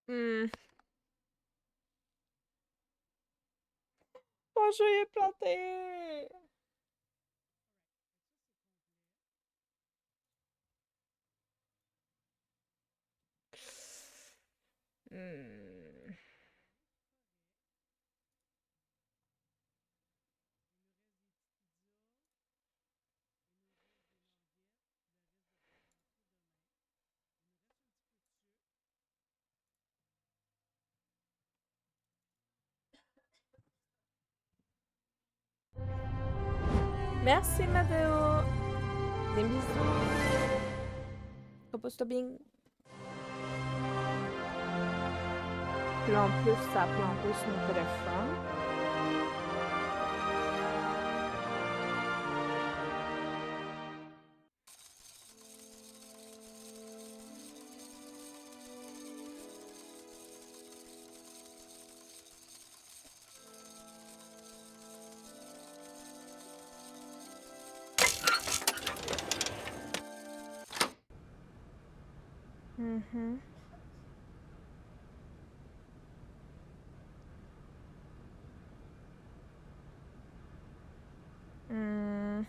Hmm. Mon jeu est planté! Hmm. Merci, Madeo! Des bisous! Repose-toi bien! Puis là, en plus, ça a planté sur mon téléphone. Mhm. Hmm.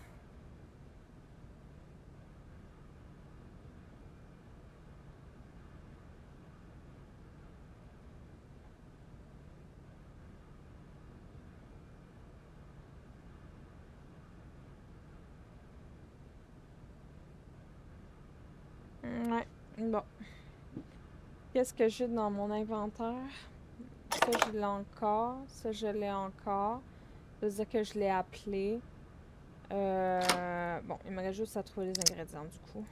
Ouais, bon. Qu'est-ce que j'ai dans mon inventaire? Ça, je l'ai encore. Ça, je l'ai encore. Ça veut dire que je l'ai appelé. Bon, il me reste juste à trouver les ingrédients, du coup.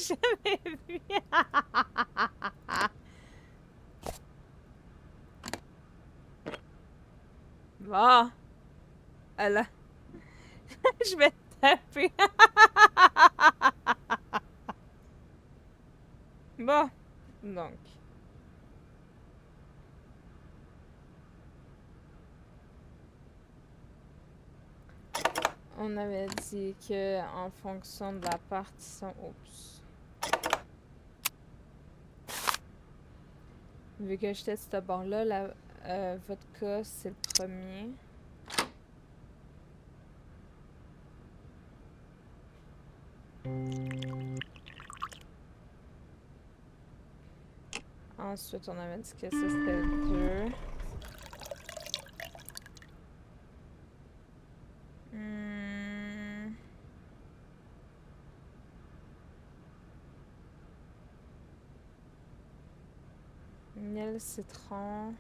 jamais vu. Bon. Voilà. Je vais taper. Bon. Donc. On avait dit que en fonction de la partition... Oups. Vu que j'étais sur ce bord-là, la vodka, c'est le premier. Ensuite, on avait dit que ça, c'était le 2. Miel, citron.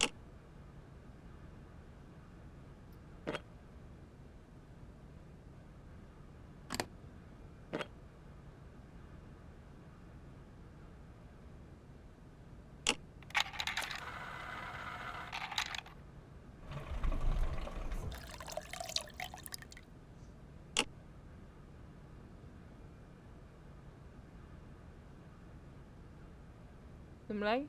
C'est une blague?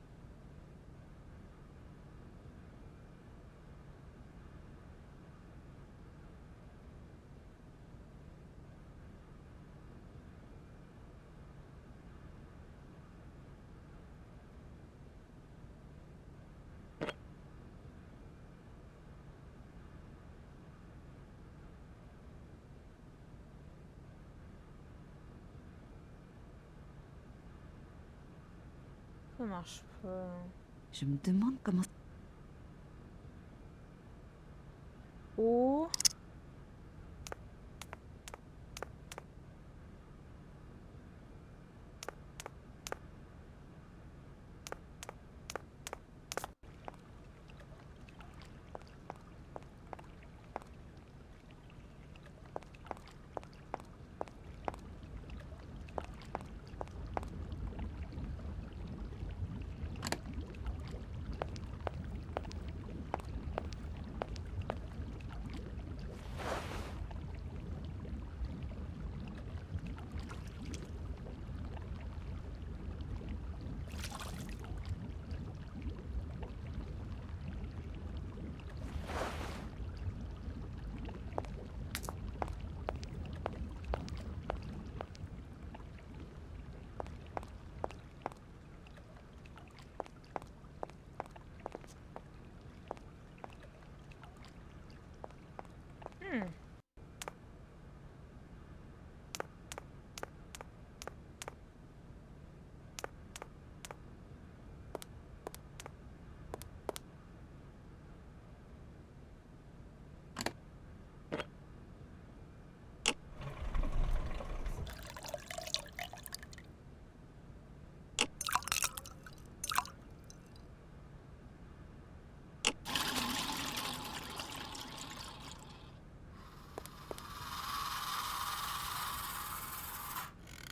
Ça marche pas. Je me demande comment... Ou...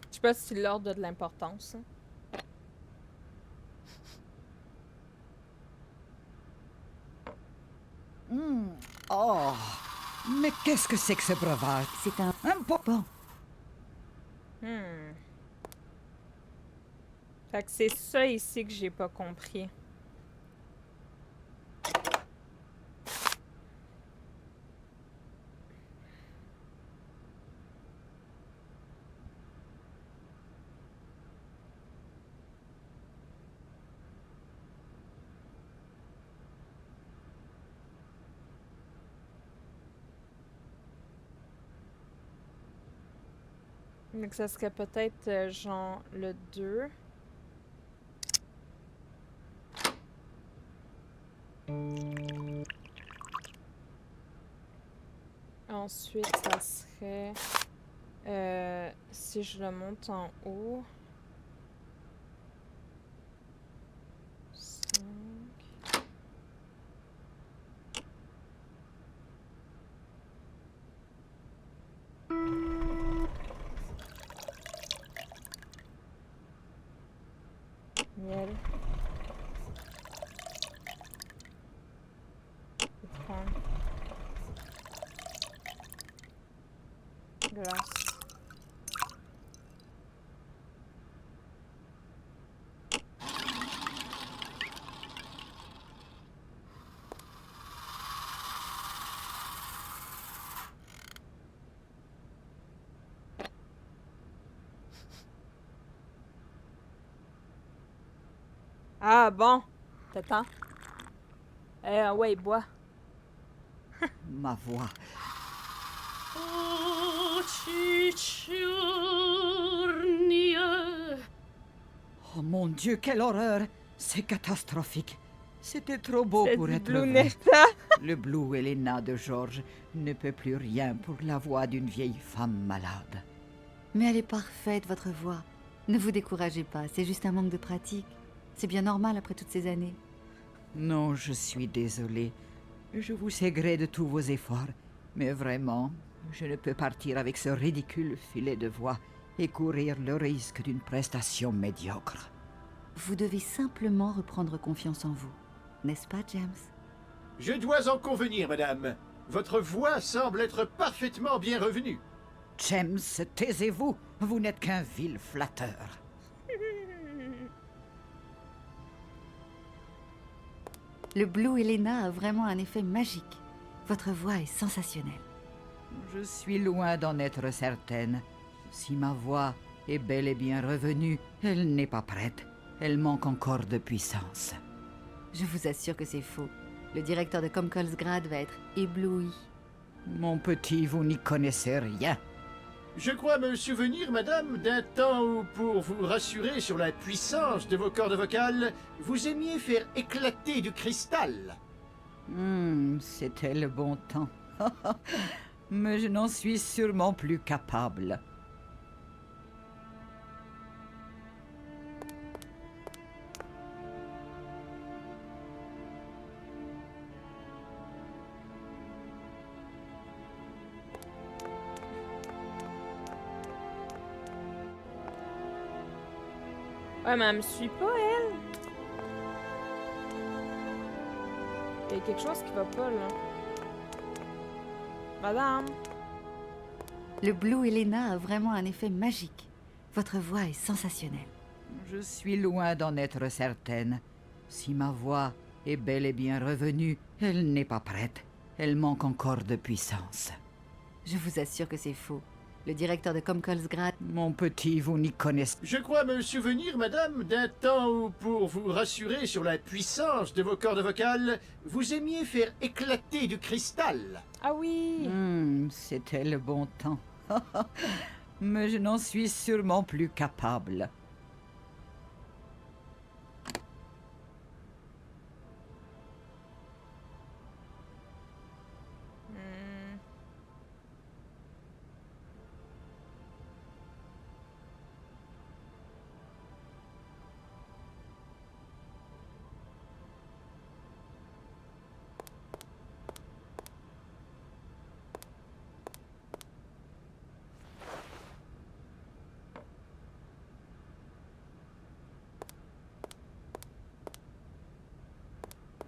Je sais pas si l'ordre a de l'importance. Oh, mais qu'est-ce que c'est que ce breuvage? C'est un... Un bon. Fait que c'est ça ici que j'ai pas compris. Donc ça serait peut-être genre le 2. Ensuite, ça serait... si je le monte en haut... 5... Glace. Ah bon, t'attends. Ouais, bois. Ma voix. Oh mon Dieu, quelle horreur! C'est catastrophique. C'était trop beau C'est pour du être Blue, vrai. n'est-ce pas? Le Blue Helena de George ne peut plus rien pour la voix d'une vieille femme malade. Mais elle est parfaite, votre voix. Ne vous découragez pas, c'est juste un manque de pratique. C'est bien normal après toutes ces années. Non, je suis désolé. Je vous sais gré de tous vos efforts, mais vraiment, je ne peux partir avec ce ridicule filet de voix et courir le risque d'une prestation médiocre. Vous devez simplement reprendre confiance en vous. N'est-ce pas, James? Je dois en convenir, madame. Votre voix semble être parfaitement bien revenue. James, taisez-vous, vous n'êtes qu'un vil flatteur. Le Blue Helena a vraiment un effet magique. Votre voix est sensationnelle. Je suis loin d'en être certaine. Si ma voix est bel et bien revenue, elle n'est pas prête. Elle manque encore de puissance. Je vous assure que c'est faux. Le directeur de Comcolsgrad va être ébloui. Mon petit, vous n'y connaissez rien. Je crois me souvenir, madame, d'un temps où, pour vous rassurer sur la puissance de vos cordes vocales, vous aimiez faire éclater du cristal. C'était le bon temps. Mais je n'en suis sûrement plus capable. Ouais, mais elle me suit pas, elle. Il y a quelque chose qui va pas, là. Madame. Le Blue Helena a vraiment un effet magique. Votre voix est sensationnelle. Je suis loin d'en être certaine. Si ma voix est bel et bien revenue, elle n'est pas prête. Elle manque encore de puissance. Je vous assure que c'est faux. Le directeur de Comcolsgrad... Mon petit, vous n'y connaissez... Je crois me souvenir, madame, d'un temps où, pour vous rassurer sur la puissance de vos cordes vocales, vous aimiez faire éclater du cristal. Ah oui. C'était le bon temps. Mais je n'en suis sûrement plus capable.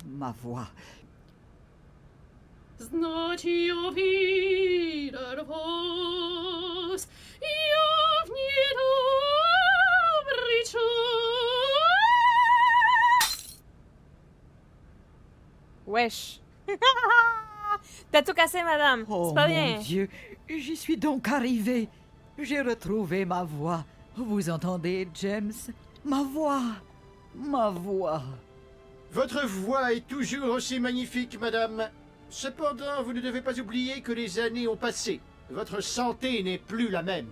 Ma voix. Znacie wider was, ja w nie dobry czas. Wesh. T'as tout cassé, madame. Oh C'est pas mon bien. Dieu, j'y suis donc arrivé. J'ai retrouvé ma voix. Vous entendez, James? Ma voix. Ma voix. Votre voix est toujours aussi magnifique, madame. Cependant, vous ne devez pas oublier que les années ont passé. Votre santé n'est plus la même.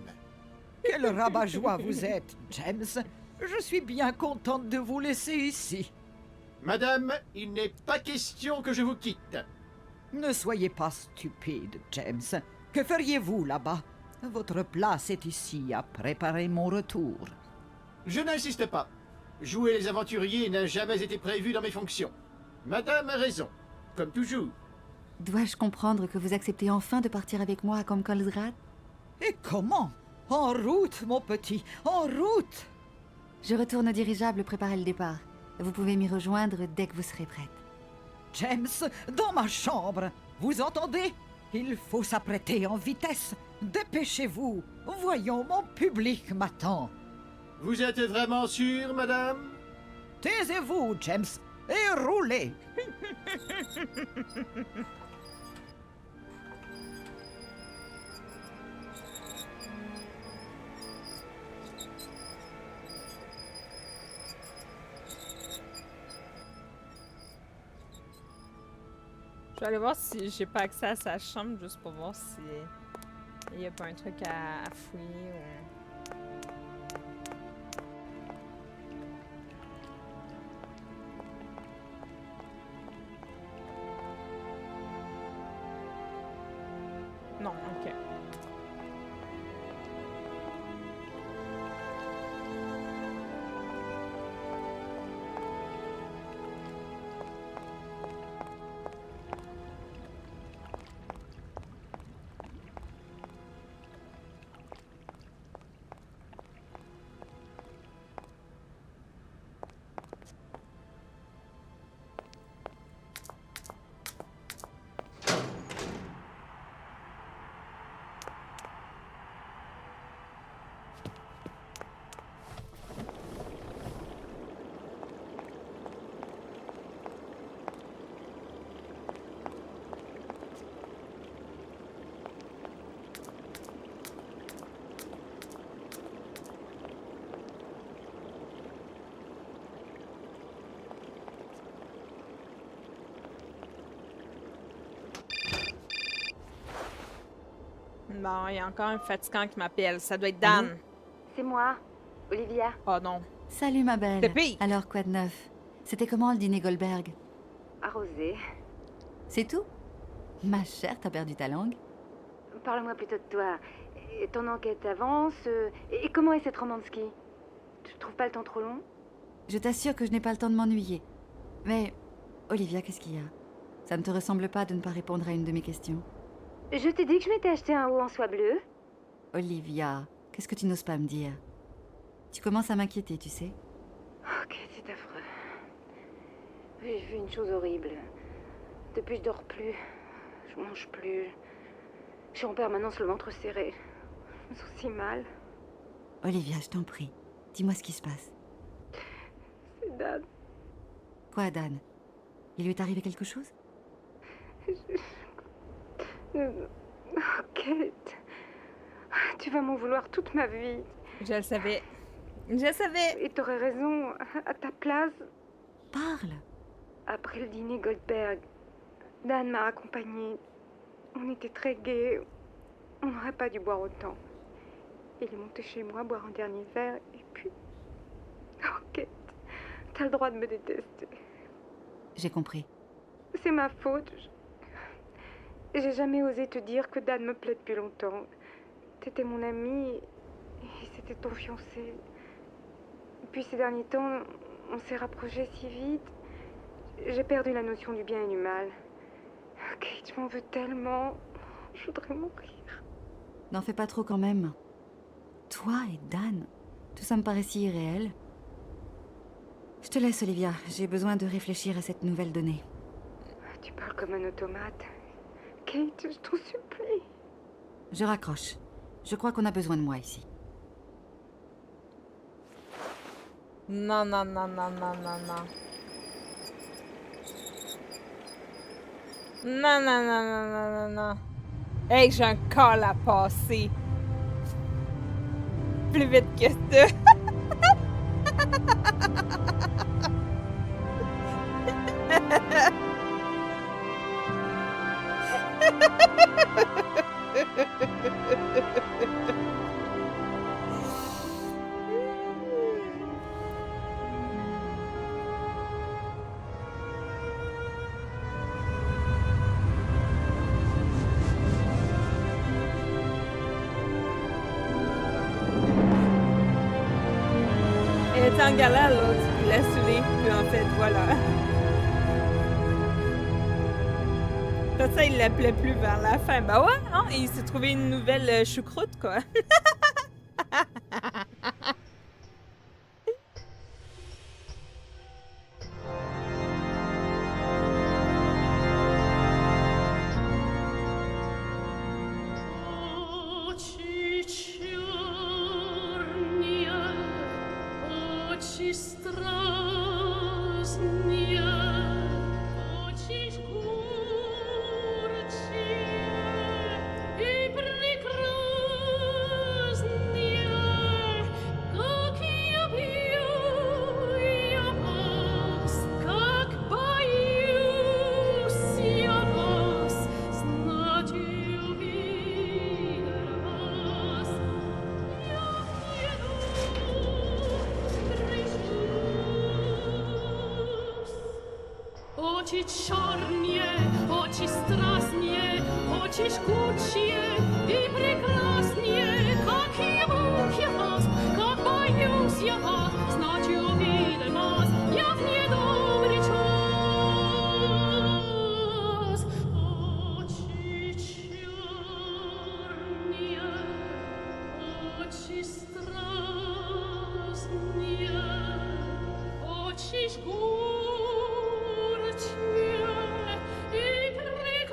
Quel rabat-joie vous êtes, James. Je suis bien contente de vous laisser ici. Madame, il n'est pas question que je vous quitte. Ne soyez pas stupide, James. Que feriez-vous là-bas? Votre place est ici à préparer mon retour. Je n'insiste pas. Jouer les aventuriers n'a jamais été prévu dans mes fonctions. Madame a raison, comme toujours. Dois-je comprendre que vous acceptez enfin de partir avec moi à Comcolsgrad? Et comment? En route, mon petit, en route! Je retourne au dirigeable préparer le départ. Vous pouvez m'y rejoindre dès que vous serez prête. James, dans ma chambre, vous entendez? Il faut s'apprêter en vitesse. Dépêchez-vous. Voyons, mon public m'attend. Vous êtes vraiment sûr, madame? Taisez-vous, James, et roulez. Je vais aller voir si j'ai pas accès à sa chambre, juste pour voir si il y a pas un truc à fouiller ou... Non, ok. Bon, il y a encore un fatigant qui m'appelle. Ça doit être Dan. C'est moi, Olivia. Oh non. Salut ma belle. Pépé! Alors quoi de neuf? C'était comment le dîner Goldberg? Arrosé. C'est tout? Ma chère, t'as perdu ta langue? Parle-moi plutôt de toi. Et ton enquête avance. Et comment est cette Romansky? Tu trouves pas le temps trop long? Je t'assure que je n'ai pas le temps de m'ennuyer. Mais, Olivia, qu'est-ce qu'il y a? Ça ne te ressemble pas de ne pas répondre à une de mes questions? Je t'ai dit que je m'étais acheté un haut en soie bleue. Olivia, qu'est-ce que tu n'oses pas me dire? Tu commences à m'inquiéter, tu sais. Ok, c'est affreux. J'ai vu une chose horrible. Depuis, je dors plus. Je mange plus. J'ai en permanence le ventre serré. Je me sens si mal. Olivia, je t'en prie, dis-moi ce qui se passe. C'est Dan. Quoi, Dan? Il lui est arrivé quelque chose? Oh, Kate. Tu vas m'en vouloir toute ma vie. Je le savais. Je le savais. Et t'aurais raison. À ta place, Parle! après le dîner Goldberg, Dan m'a accompagnée. On était très gais. On n'aurait pas dû boire autant. Il est monté chez moi boire un dernier verre et puis... Oh, Kate, t'as le droit de me détester. J'ai compris. C'est ma faute. J'ai jamais osé te dire que Dan me plaît depuis longtemps. T'étais mon ami et c'était ton fiancé. Puis ces derniers temps, on s'est rapprochés si vite. J'ai perdu la notion du bien et du mal. Kate, je m'en veux tellement. Je voudrais mourir. N'en fais pas trop quand même. Toi et Dan, tout ça me paraît si irréel. Je te laisse, Olivia. J'ai besoin de réfléchir à cette nouvelle donnée. Tu parles comme un automate. Kate, je t'en supplie. Je raccroche. Je crois qu'on a besoin de moi ici. Non, non, non, non, non, non, non. Non, non, non, non, non, non, non. Hey, j'ai un call à passer. Plus vite que ça. Elle était en galère, l'autre, il l'a saoulé, puis en fait, voilà. Ça, il l'appelait plus vers la fin. Bah ouais, hein, il s'est trouvé une nouvelle choucroute, quoi. Oči čarnie, oči strasnie, oči žgучие и прекраснее. Как я вас, как боюсь я вас, знать увидел вас я в недобрый час. Очи черные, очи страстные, очи жгучие и прекраснее.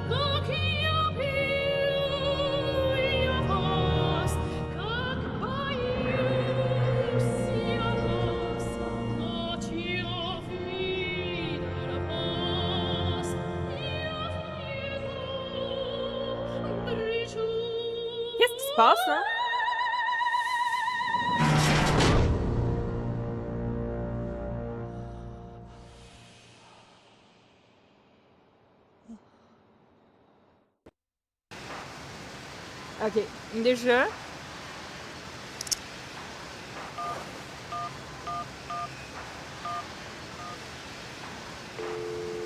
Как я пью я вас, как боюсь я вас, ночь я видел вас, я в недобрый час. Qu'est-ce qui se passe, là? Ok, déjà.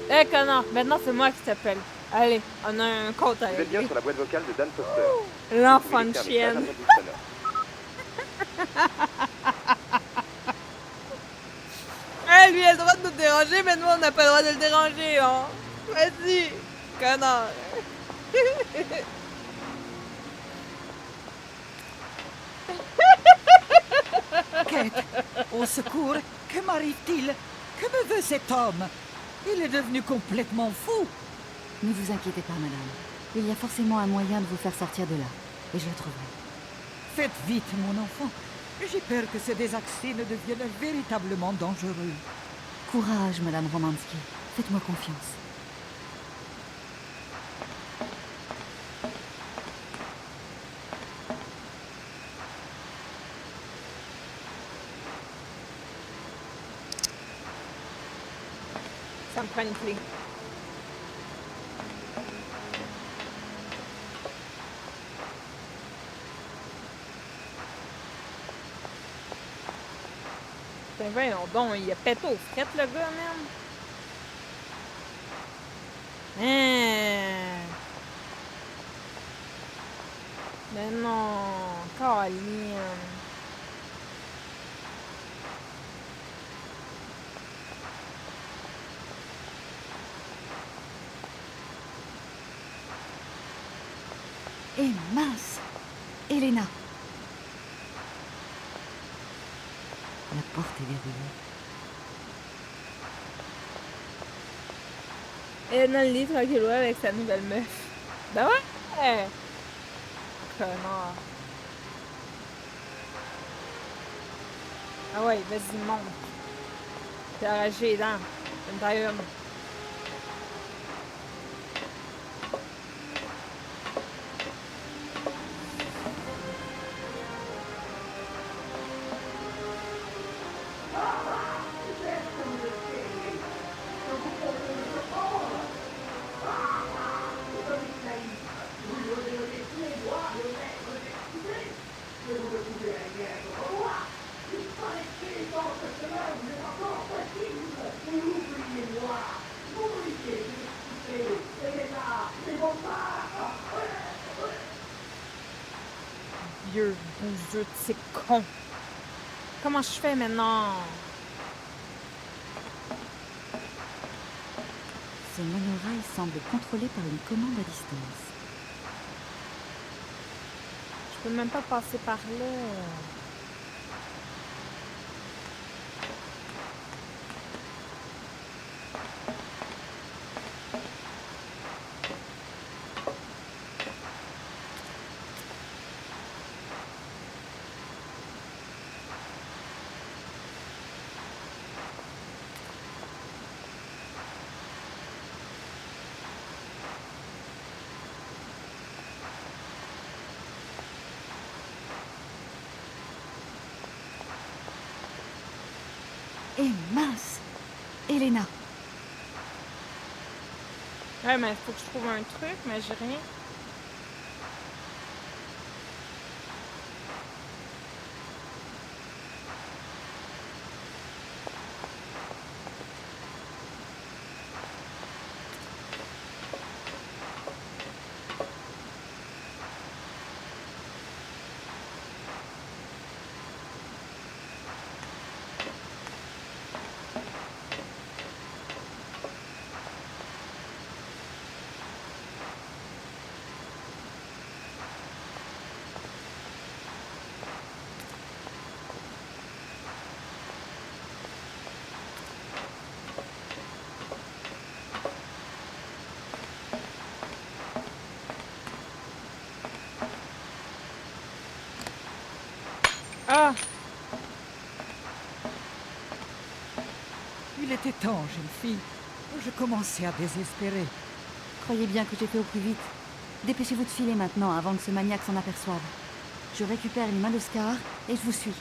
Eh connard, maintenant c'est moi qui t'appelle. Allez, on a un compte à Vous êtes bien régler. sur la boîte vocale de Dan Foster. L'enfant Vous de laissez un message chienne. après le bip sonore. Eh, lui a le droit de nous déranger, mais nous on n'a pas le droit de le déranger, hein. Vas-y, connard. Kate, au secours, que m'arrive-t-il? Que me veut cet homme? Il est devenu complètement fou. Ne vous inquiétez pas, madame. Il y a forcément un moyen de vous faire sortir de là. Et je le trouverai. Faites vite, mon enfant. J'ai peur que ce désaccès ne devienne véritablement dangereux. Courage, madame Romansky. Faites-moi confiance. Ça me prend une clé. Ben voyons donc, il a pété aux frettes, le gars, même. Hein. Mais non, Caroline. Et mince! Elena! La porte est verrouillée. Elle est dans le lit tranquillou avec sa nouvelle meuf. Ben ouais! Connard. Ah ouais, vas-y, monte. T'es arraché les dents. Une taille une. Vieux bouseux, c'est con. Comment je fais maintenant? Ce monorail semble contrôlé par une commande à distance. Je peux même pas passer par là. Et mince! Elena! Ouais, mais faut que je trouve un truc, mais j'ai rien. Attends, jeune fille. Je commençais à désespérer. Croyez bien que j'ai fait au plus vite. Dépêchez-vous de filer maintenant avant que ce maniaque s'en aperçoive. Je récupère les mains d'Oscar et je vous suis.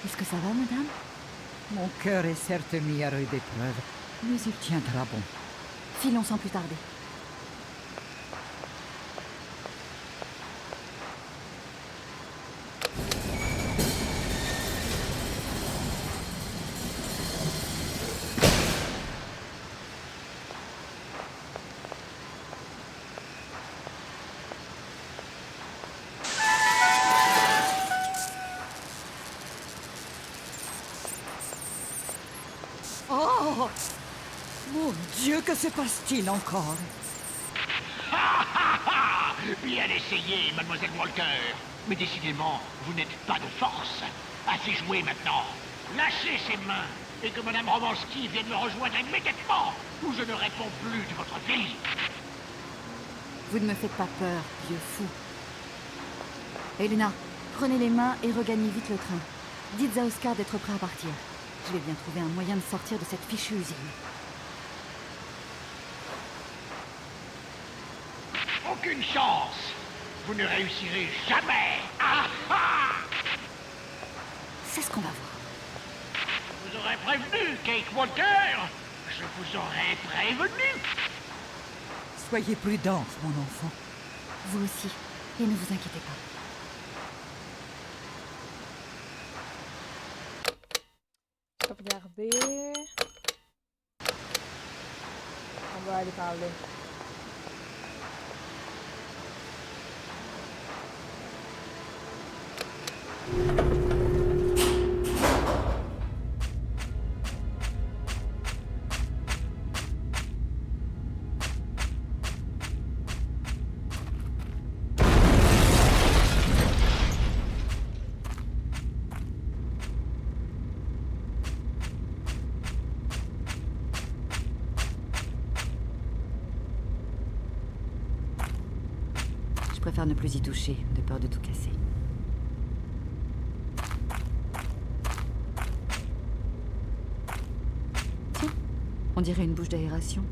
Est-ce que ça va, madame? Mon cœur est certes mis à rude épreuve, mais il tiendra bon. Filons sans plus tarder. Oh! Mon Dieu, que se passe-t-il encore? Bien essayé, mademoiselle Walker. Mais décidément, vous n'êtes pas de force. Assez joué maintenant. Lâchez ses mains et que madame Romanski vienne me rejoindre immédiatement ou je ne réponds plus de votre vie. Vous ne me faites pas peur, vieux fou. Elena, prenez les mains et regagnez vite le train. Dites à Oscar d'être prêt à partir. Je vais bien trouver un moyen de sortir de cette fichue usine. Aucune chance. Vous ne réussirez jamais. Ah ah! C'est ce qu'on va voir. Je vous aurais prévenu, Kate Walker. Je vous aurais prévenu. Soyez prudente, mon enfant. Vous aussi. Et ne vous inquiétez pas. Sauvegarder. On va aller parler. Je préfère ne plus y toucher, de peur de tout casser. Tiens, on dirait une bouche d'aération.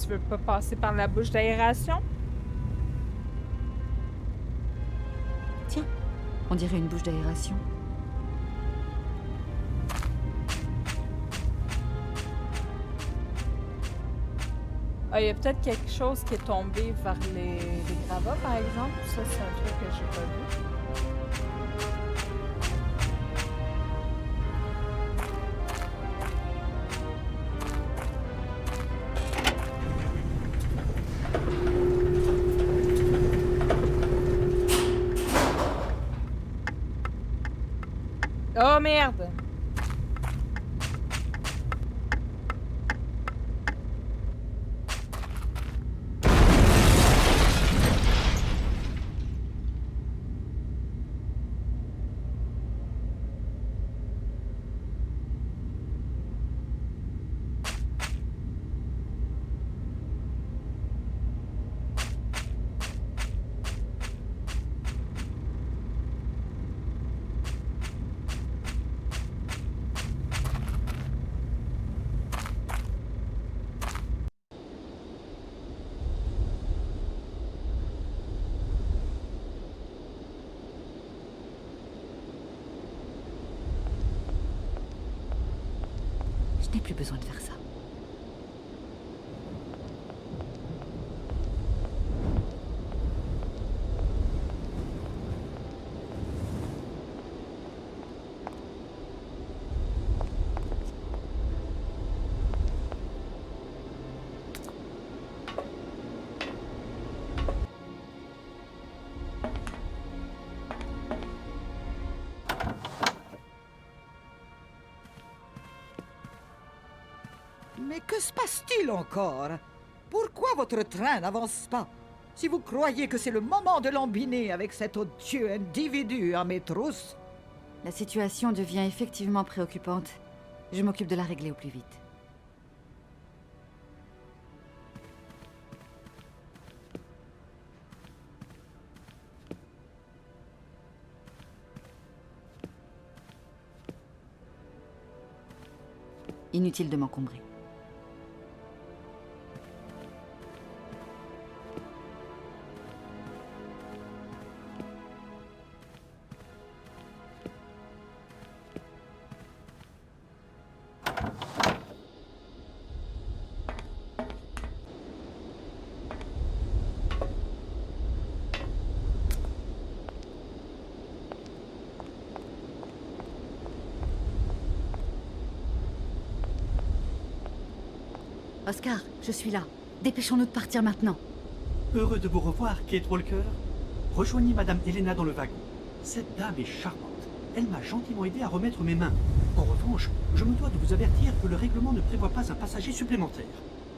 Tu veux pas passer par la bouche d'aération? Tiens, on dirait une bouche d'aération. Ah, il y a peut-être quelque chose qui est tombé vers les gravats, par exemple. Ça, c'est un truc que j'ai pas vu. Oh merde! Je n'ai plus besoin de faire ça. Mais que se passe-t-il encore? Pourquoi votre train n'avance pas? Si vous croyez que c'est le moment de l'embiner avec cet odieux individu à mes trousses... La situation devient effectivement préoccupante. Je m'occupe de la régler au plus vite. Inutile de m'encombrer. Oscar, je suis là. Dépêchons-nous de partir maintenant. Heureux de vous revoir, Kate Walker. Rejoignez Madame Helena dans le wagon. Cette dame est charmante. Elle m'a gentiment aidé à remettre mes mains. En revanche, je me dois de vous avertir que le règlement ne prévoit pas un passager supplémentaire.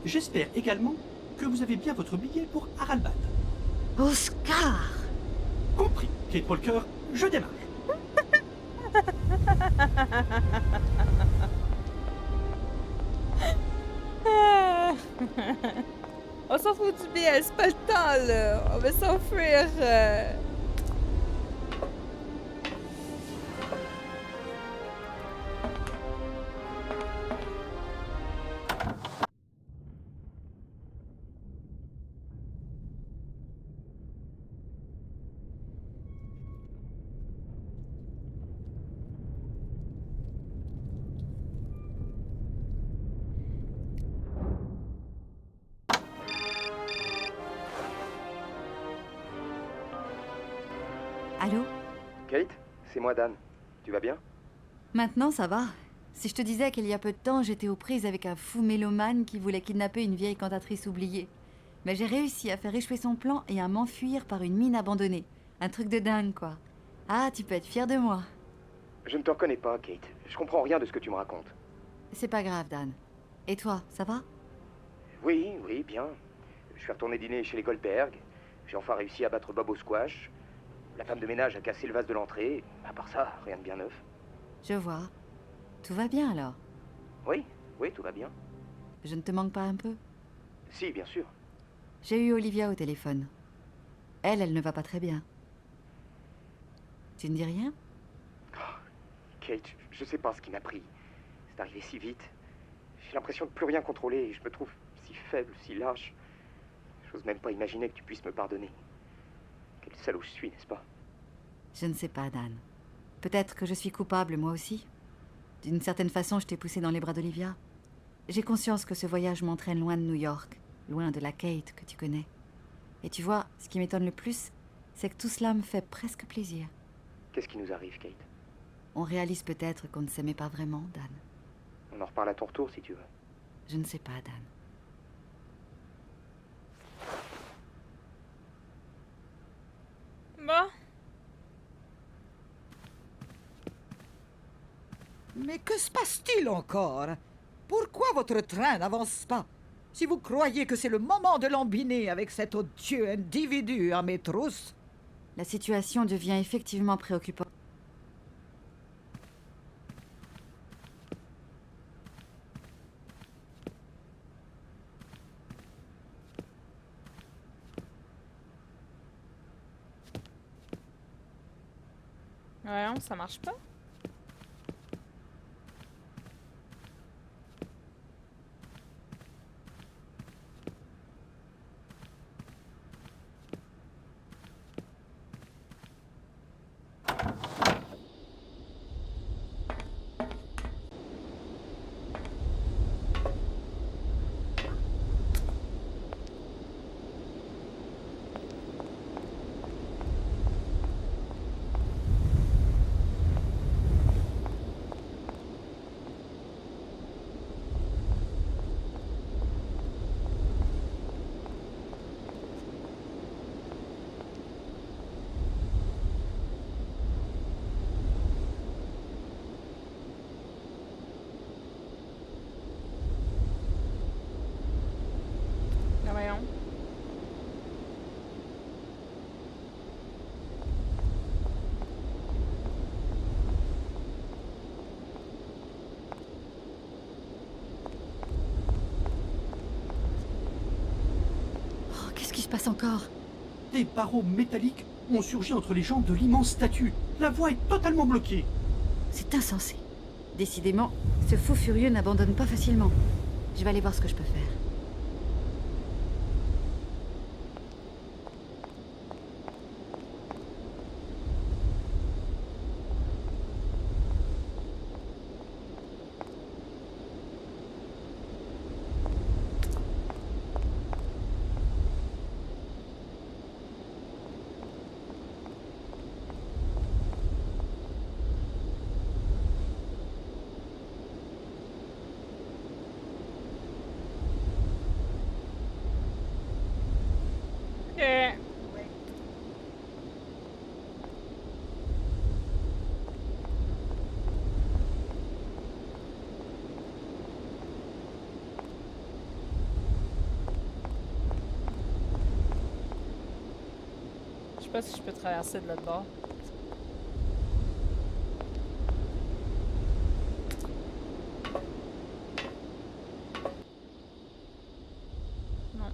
J'espère également que vous avez bien votre billet pour Haralbad. Oscar! Compris, Kate Walker, je démarre. On s'en fout du billet, c'est pas le temps là. On va s'enfuir. Allô? Kate, c'est moi Dan. Tu vas bien? Maintenant, ça va. Si je te disais qu'il y a peu de temps, j'étais aux prises avec un fou mélomane qui voulait kidnapper une vieille cantatrice oubliée. Mais j'ai réussi à faire échouer son plan et à m'enfuir par une mine abandonnée. Un truc de dingue, quoi. Ah, tu peux être fier de moi. Je ne te reconnais pas, Kate. Je comprends rien de ce que tu me racontes. C'est pas grave, Dan. Et toi, ça va? Oui, bien. Je suis retourné dîner chez les Goldberg. J'ai enfin réussi à battre Bob au squash. La femme de ménage a cassé le vase de l'entrée. À part ça, rien de bien neuf. Je vois. Tout va bien alors? Oui, tout va bien. Je ne te manque pas un peu? Si, bien sûr. J'ai eu Olivia au téléphone. Elle ne va pas très bien. Tu ne dis rien? Kate, je sais pas ce qui m'a pris. C'est arrivé si vite. J'ai l'impression de plus rien contrôler et je me trouve si faible, si lâche. J'ose même pas imaginer que tu puisses me pardonner. Quel salaud je suis, n'est-ce pas? Je ne sais pas, Dan. Peut-être que je suis coupable, moi aussi. D'une certaine façon, je t'ai poussé dans les bras d'Olivia. J'ai conscience que ce voyage m'entraîne loin de New York, loin de la Kate que tu connais. Et tu vois, ce qui m'étonne le plus, c'est que tout cela me fait presque plaisir. Qu'est-ce qui nous arrive, Kate? On réalise peut-être qu'on ne s'aimait pas vraiment, Dan. On en reparle à ton retour, si tu veux. Je ne sais pas, Dan. Bon. Mais que se passe-t-il encore? Pourquoi votre train n'avance pas? Si vous croyez que c'est le moment de l'embiner avec cet odieux individu à mes trousses... La situation devient effectivement préoccupante. Ouais, ça marche pas. se passe encore? Des barreaux métalliques ont surgi entre les jambes de l'immense statue. La voie est totalement bloquée. C'est insensé. Décidément, ce fou furieux n'abandonne pas facilement. Je vais aller voir ce que je peux faire. Eh, je sais pas si je peux traverser de l'autre bord. Non.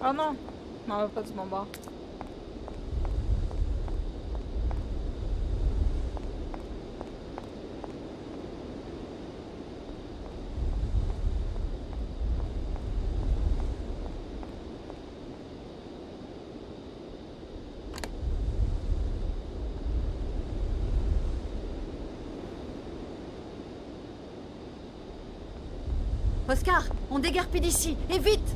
Oh non! Je m'en vais pas du bon bord. Oscar, on déguerpit d'ici, et vite!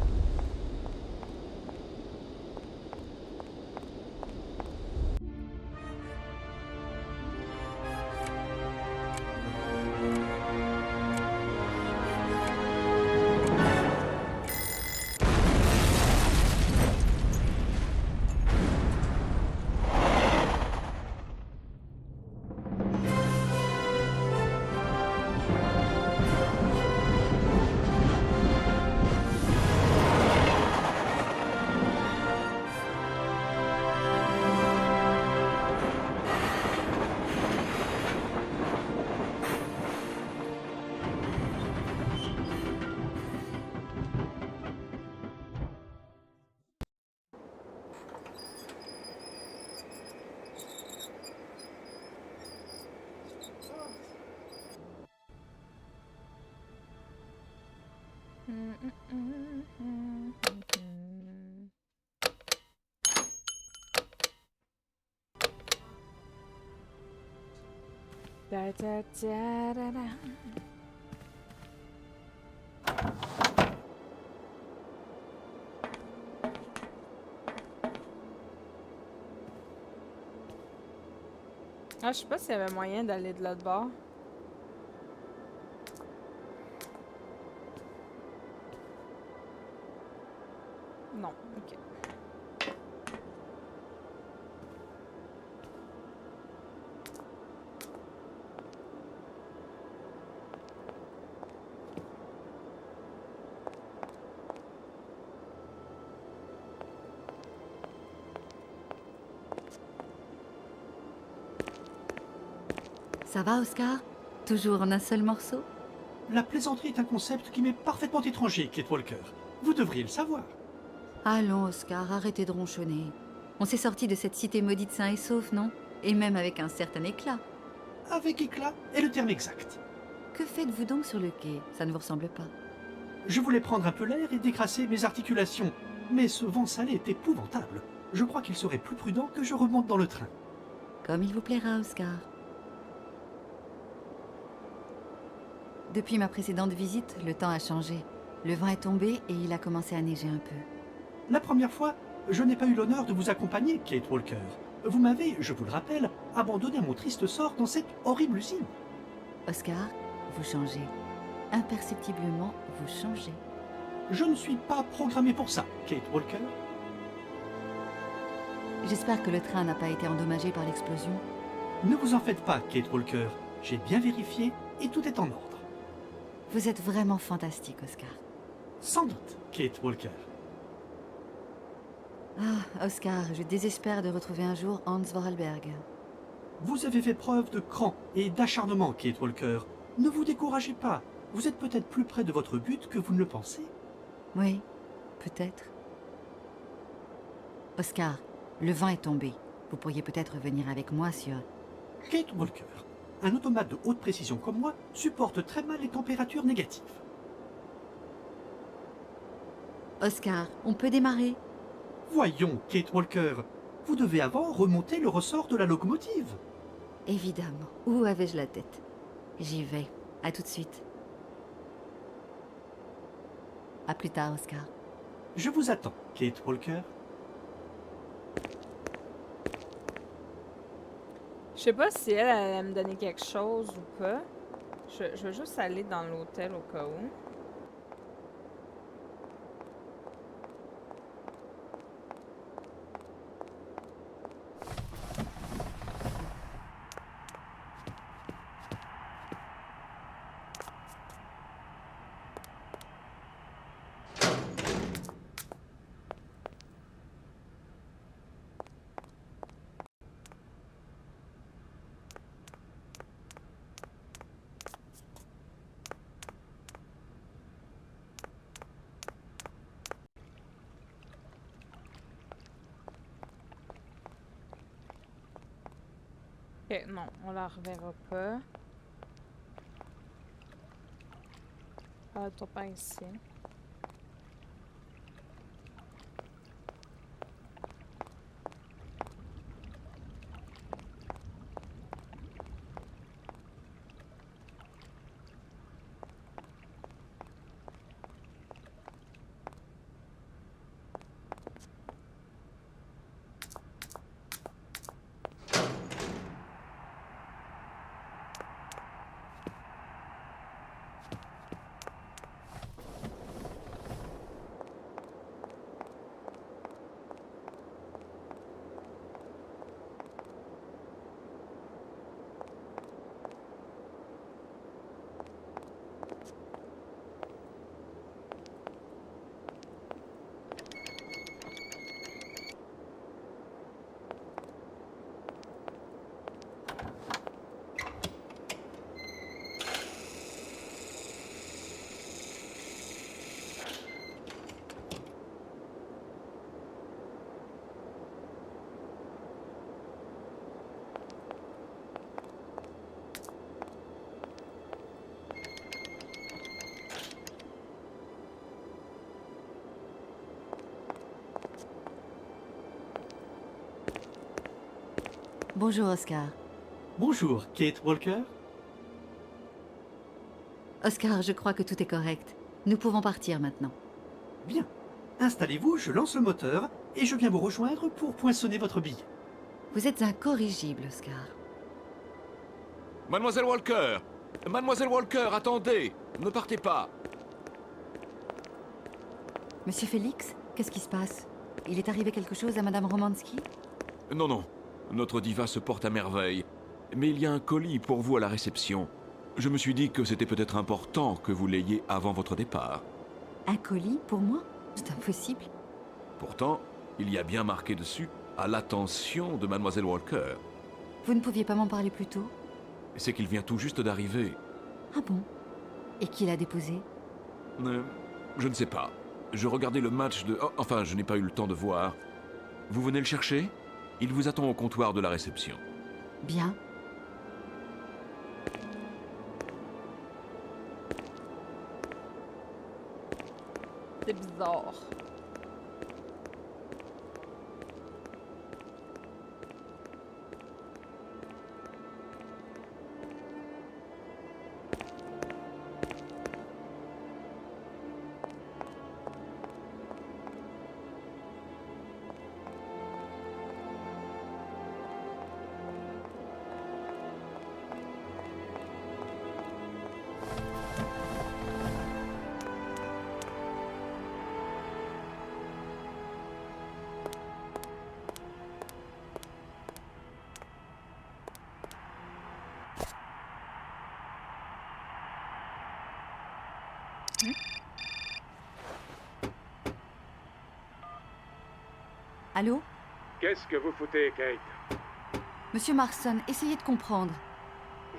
Da, da, da, da, da. Ah, je sais pas s'il y avait moyen d'aller de l'autre bord. Non, ok. Ça va, Oscar? Toujours en un seul morceau? La plaisanterie est un concept qui m'est parfaitement étranger, Kate Walker. Vous devriez le savoir. Allons, Oscar, arrêtez de ronchonner. On s'est sorti de cette cité maudite sain et sauf, non? Et même avec un certain éclat. Avec éclat est le terme exact. Que faites-vous donc sur le quai? Ça ne vous ressemble pas. Je voulais prendre un peu l'air et décrasser mes articulations, mais ce vent salé est épouvantable. Je crois qu'il serait plus prudent que je remonte dans le train. Comme il vous plaira, Oscar. Depuis ma précédente visite, le temps a changé. Le vent est tombé et il a commencé à neiger un peu. La première fois, Je n'ai pas eu l'honneur de vous accompagner, Kate Walker. Vous m'avez, je vous le rappelle, abandonné à mon triste sort dans cette horrible usine. Oscar, vous changez. Imperceptiblement, vous changez. Je ne suis pas programmé pour ça, Kate Walker. J'espère que le train n'a pas été endommagé par l'explosion. Ne vous en faites pas, Kate Walker. J'ai bien vérifié et tout est en ordre. Vous êtes vraiment fantastique, Oscar. Sans doute, Kate Walker. Ah, Oscar, je désespère de retrouver un jour Hans Vorarlberg. Vous avez fait preuve de cran et d'acharnement, Kate Walker. Ne vous découragez pas. Vous êtes peut-être plus près de votre but que vous ne le pensez. Oui, peut-être. Oscar, le vent est tombé. Vous pourriez peut-être venir avec moi sur... Kate Walker, un automate de haute précision comme moi supporte très mal les températures négatives. Oscar, on peut démarrer? Voyons, Kate Walker, vous devez avant remonter le ressort de la locomotive. Évidemment. Où avais-je la tête? J'y vais. À tout de suite. À plus tard, Oscar. Je vous attends, Kate Walker. Je sais pas si elle allait me donner quelque chose ou pas. Je veux juste aller dans l'hôtel au cas où. Ok, non, on la reverra pas. Toi par ici. Bonjour, Oscar. Bonjour, Kate Walker. Oscar, je crois que tout est correct. Nous pouvons partir maintenant. Bien. Installez-vous, je lance le moteur et je viens vous rejoindre pour poinçonner votre billet. Vous êtes incorrigible, Oscar. Mademoiselle Walker! Mademoiselle Walker, attendez! Ne partez pas! Monsieur Félix, qu'est-ce qui se passe? Il est arrivé quelque chose à Madame Romansky? Non, non. Notre diva se porte à merveille. Mais il y a un colis pour vous à la réception. Je me suis dit que c'était peut-être important que vous l'ayez avant votre départ. Un colis pour moi? C'est impossible. Pourtant, il y a bien marqué dessus « À l'attention de Mademoiselle Walker Vous ne pouviez pas m'en parler plus tôt? » C'est qu'il vient tout juste d'arriver. Ah bon? Et qui l'a déposé? Je ne sais pas. Je regardais le match de... Oh, enfin, je n'ai pas eu le temps de voir. Vous venez le chercher? Il vous attend au comptoir de la réception. Bien. C'est bizarre. Allô? Qu'est-ce que vous foutez, Kate? Monsieur Marston, essayez de comprendre.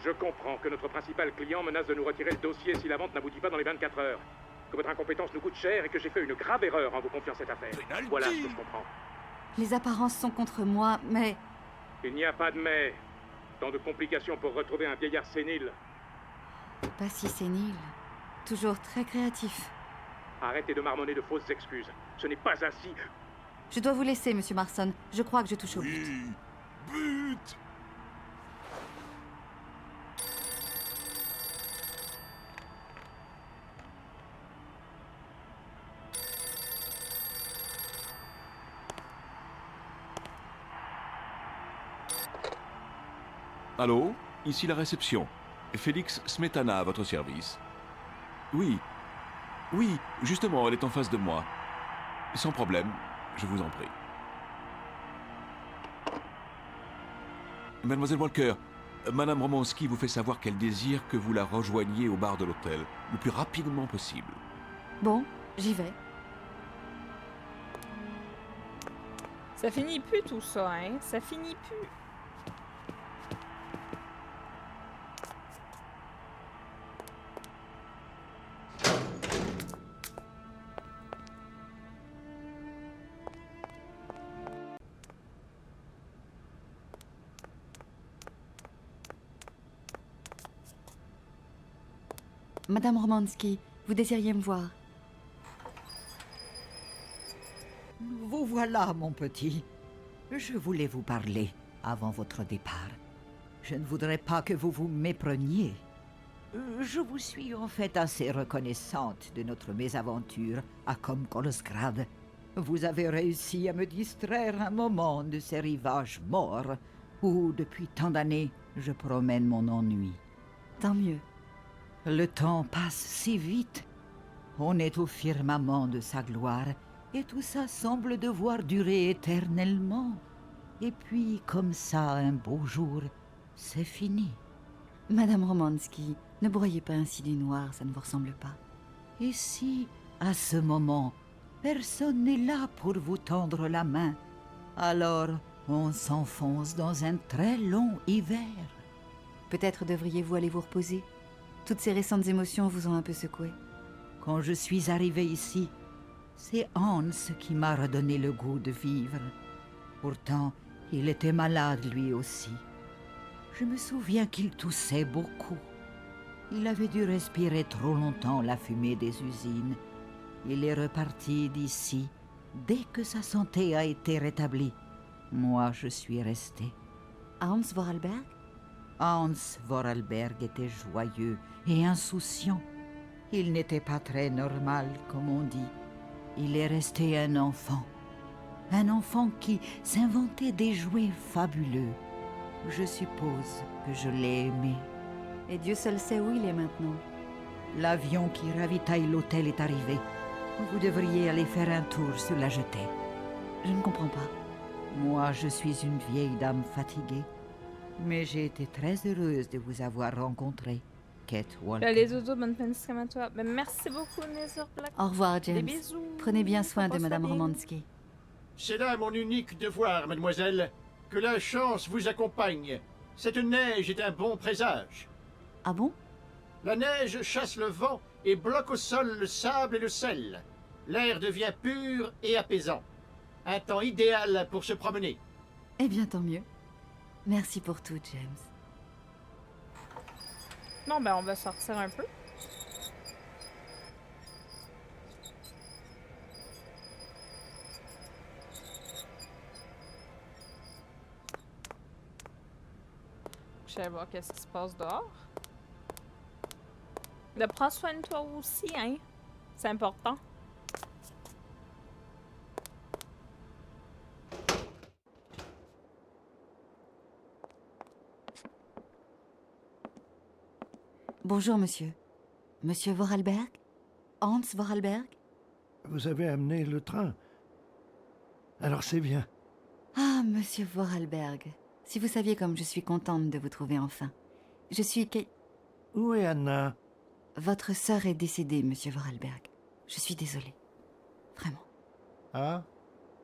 Je comprends que notre principal client menace de nous retirer le dossier si la vente n'aboutit pas dans les 24 heures. Que votre incompétence nous coûte cher et que j'ai fait une grave erreur en vous confiant cette affaire. Voilà ce que je comprends. Les apparences sont contre moi, mais... Il n'y a pas de mais. Tant de complications pour retrouver un vieillard sénile. Pas si sénile. Toujours très créatif. Arrêtez de marmonner de fausses excuses. Ce n'est pas ainsi. Je dois vous laisser, monsieur Marston. Je crois que je touche au but. But! Allô? Ici la réception. Félix Smetana à votre service. Oui. Oui, justement, elle est en face de moi. Sans problème, je vous en prie. Mademoiselle Walker, Madame Romanski vous fait savoir qu'elle désire que vous la rejoigniez au bar de l'hôtel, le plus rapidement possible. Bon, j'y vais. Ça finit plus tout ça, hein? Ça finit plus. Madame Romanski, vous désiriez me voir. Vous voilà, mon petit. Je voulais vous parler avant votre départ. Je ne voudrais pas que vous vous mépreniez. Je vous suis en fait assez reconnaissante de notre mésaventure à Komkolsgrad. Vous avez réussi à me distraire un moment de ces rivages morts où, depuis tant d'années, je promène mon ennui. Tant mieux. Le temps passe si vite. On est au firmament de sa gloire et tout ça semble devoir durer éternellement. Et puis, comme ça, un beau jour, c'est fini. Madame Romanski, ne broyez pas ainsi du noir, ça ne vous ressemble pas. Et si, à ce moment, personne n'est là pour vous tendre la main, alors on s'enfonce dans un très long hiver. Peut-être devriez-vous aller vous reposer. Toutes ces récentes émotions vous ont un peu secoué. Quand je suis arrivé ici, c'est Hans qui m'a redonné le goût de vivre. Pourtant, il était malade lui aussi. Je me souviens qu'il toussait beaucoup. Il avait dû respirer trop longtemps la fumée des usines. Il est reparti d'ici dès que sa santé a été rétablie. Moi, je suis resté. Hans Vorarlberg? Hans Vorarlberg était joyeux et insouciant. Il n'était pas très normal, comme on dit. Il est resté un enfant. Un enfant qui s'inventait des jouets fabuleux. Je suppose que je l'ai aimé. Et Dieu seul sait où il est maintenant. L'avion qui ravitaille l'hôtel est arrivé. Vous devriez aller faire un tour sur la jetée. Je ne comprends pas. Moi, je suis une vieille dame fatiguée. Mais j'ai été très heureuse de vous avoir rencontré, Kate Walker. Allez, dodo, bonne fin à toi. Ben, merci beaucoup, Nether Black. Au revoir, James. Des bisous. Prenez bien soin de Repose-toi Madame bien. Romanski. C'est là mon unique devoir, mademoiselle. Que la chance vous accompagne. Cette neige est un bon présage. Ah bon? La neige chasse le vent et bloque au sol le sable et le sel. L'air devient pur et apaisant. Un temps idéal pour se promener. Eh bien, tant mieux. Merci pour tout, James. Bon, ben, on va sortir un peu. Je vais voir qu'est-ce qui se passe dehors. Mais prends soin de toi aussi, hein. C'est important. Bonjour, monsieur. Monsieur Vorarlberg? Hans Vorarlberg? Vous avez amené le train. Alors c'est bien. Ah, monsieur Vorarlberg. Si vous saviez comme je suis contente de vous trouver enfin. Je suis... Où est Anna? Votre sœur est décédée, monsieur Vorarlberg. Je suis désolée. Vraiment. Ah?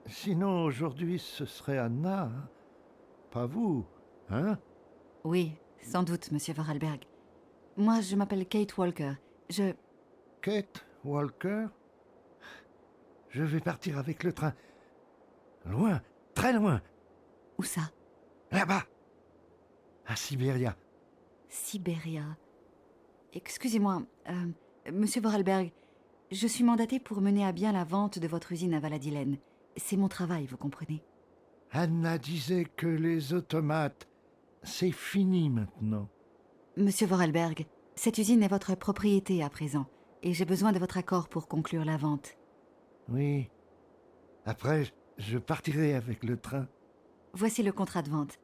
Sinon, aujourd'hui, ce serait Anna, hein? Pas vous, hein? Oui, sans doute, monsieur Vorarlberg. Moi, je m'appelle Kate Walker. Kate Walker? Je vais partir avec le train. Loin, très loin. Où ça? Là-bas. À Sibéria. Sibéria. Excusez-moi, monsieur Vorarlberg, je suis mandatée pour mener à bien la vente de votre usine à Valadilène. C'est mon travail, vous comprenez? Anna disait que les automates, c'est fini maintenant. Monsieur Vorarlberg, cette usine est votre propriété à présent, et j'ai besoin de votre accord pour conclure la vente. Oui. Après, je partirai avec le train. Voici le contrat de vente.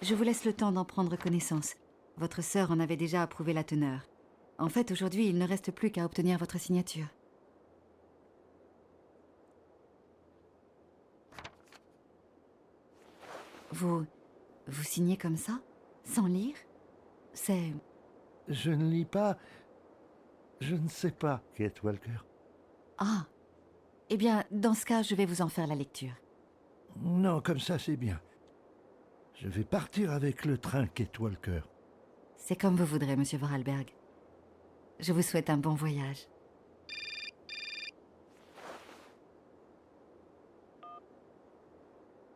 Je vous laisse le temps d'en prendre connaissance. Votre sœur en avait déjà approuvé la teneur. En fait, aujourd'hui, il ne reste plus qu'à obtenir votre signature. Vous signez comme ça? Sans lire? C'est... Je ne lis pas. Je ne sais pas, Kate Walker. Ah. Eh bien, dans ce cas, je vais vous en faire la lecture. Non, comme ça, c'est bien. Je vais partir avec le train, Kate Walker. C'est comme vous voudrez, monsieur Vorarlberg. Je vous souhaite un bon voyage.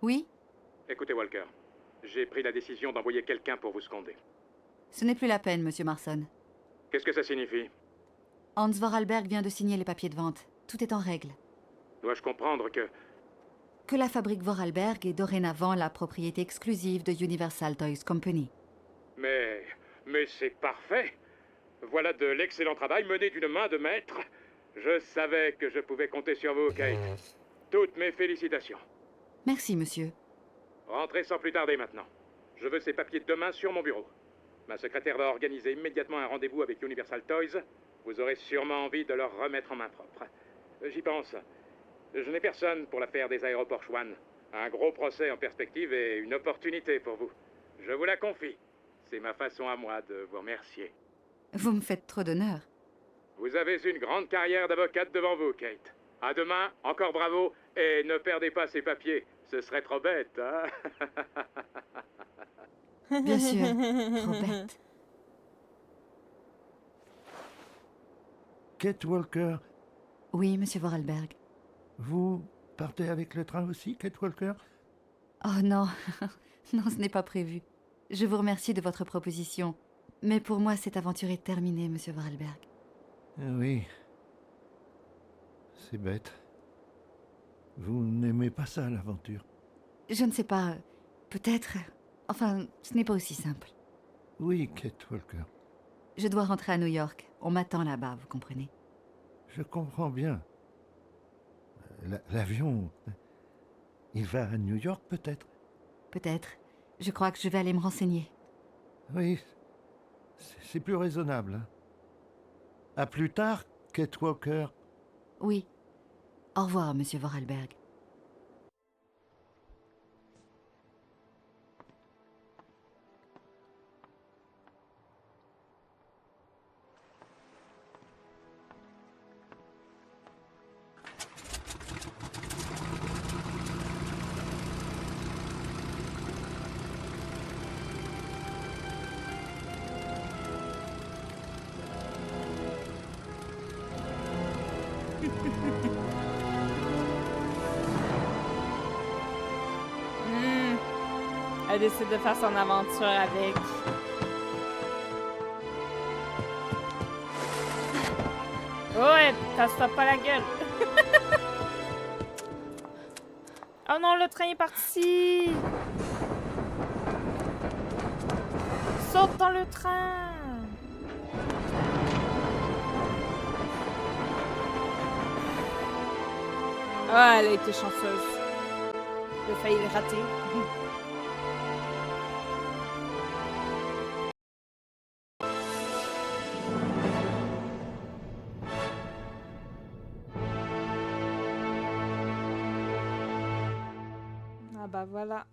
Oui? Écoutez, Walker, j'ai pris la décision d'envoyer quelqu'un pour vous seconder. Ce n'est plus la peine, monsieur Marson. Qu'est-ce que ça signifie? Hans Vorarlberg vient de signer les papiers de vente. Tout est en règle. Dois-je comprendre que la fabrique Vorarlberg est dorénavant la propriété exclusive de Universal Toys Company. Mais c'est parfait. Voilà de l'excellent travail mené d'une main de maître. Je savais que je pouvais compter sur vous, Kate. Toutes mes félicitations. Merci, monsieur. Rentrez sans plus tarder maintenant. Je veux ces papiers demain sur mon bureau. Ma secrétaire va organiser immédiatement un rendez-vous avec Universal Toys. Vous aurez sûrement envie de leur remettre en main propre. J'y pense. Je n'ai personne pour l'affaire des aéroports Schwann. Un gros procès en perspective et une opportunité pour vous. Je vous la confie. C'est ma façon à moi de vous remercier. Vous me faites trop d'honneur. Vous avez une grande carrière d'avocate devant vous, Kate. À demain, encore bravo, et ne perdez pas ces papiers. Ce serait trop bête, hein? Bien sûr, trop bête. Kate Walker. Oui, monsieur Vorarlberg. Vous partez avec le train aussi, Kate Walker? Oh non, non, ce n'est pas prévu. Je vous remercie de votre proposition. Mais pour moi, cette aventure est terminée, monsieur Vorarlberg. Oui. C'est bête. Vous n'aimez pas ça, l'aventure? Je ne sais pas. Peut-être. Enfin, ce n'est pas aussi simple. Oui, Kate Walker. Je dois rentrer à New York. On m'attend là-bas, vous comprenez? Je comprends bien. L'avion... Il va à New York, peut-être? Peut-être. Je crois que je vais aller me renseigner. Oui. C'est plus raisonnable. Hein? À plus tard, Kate Walker. Oui. Au revoir, monsieur Vorarlberg. Elle décide de faire son aventure avec. Ouais, casse-toi pas la gueule. Oh non, le train est parti. Saute dans le train. Ah, elle a été chanceuse. J'ai failli le rater. Ah bah voilà.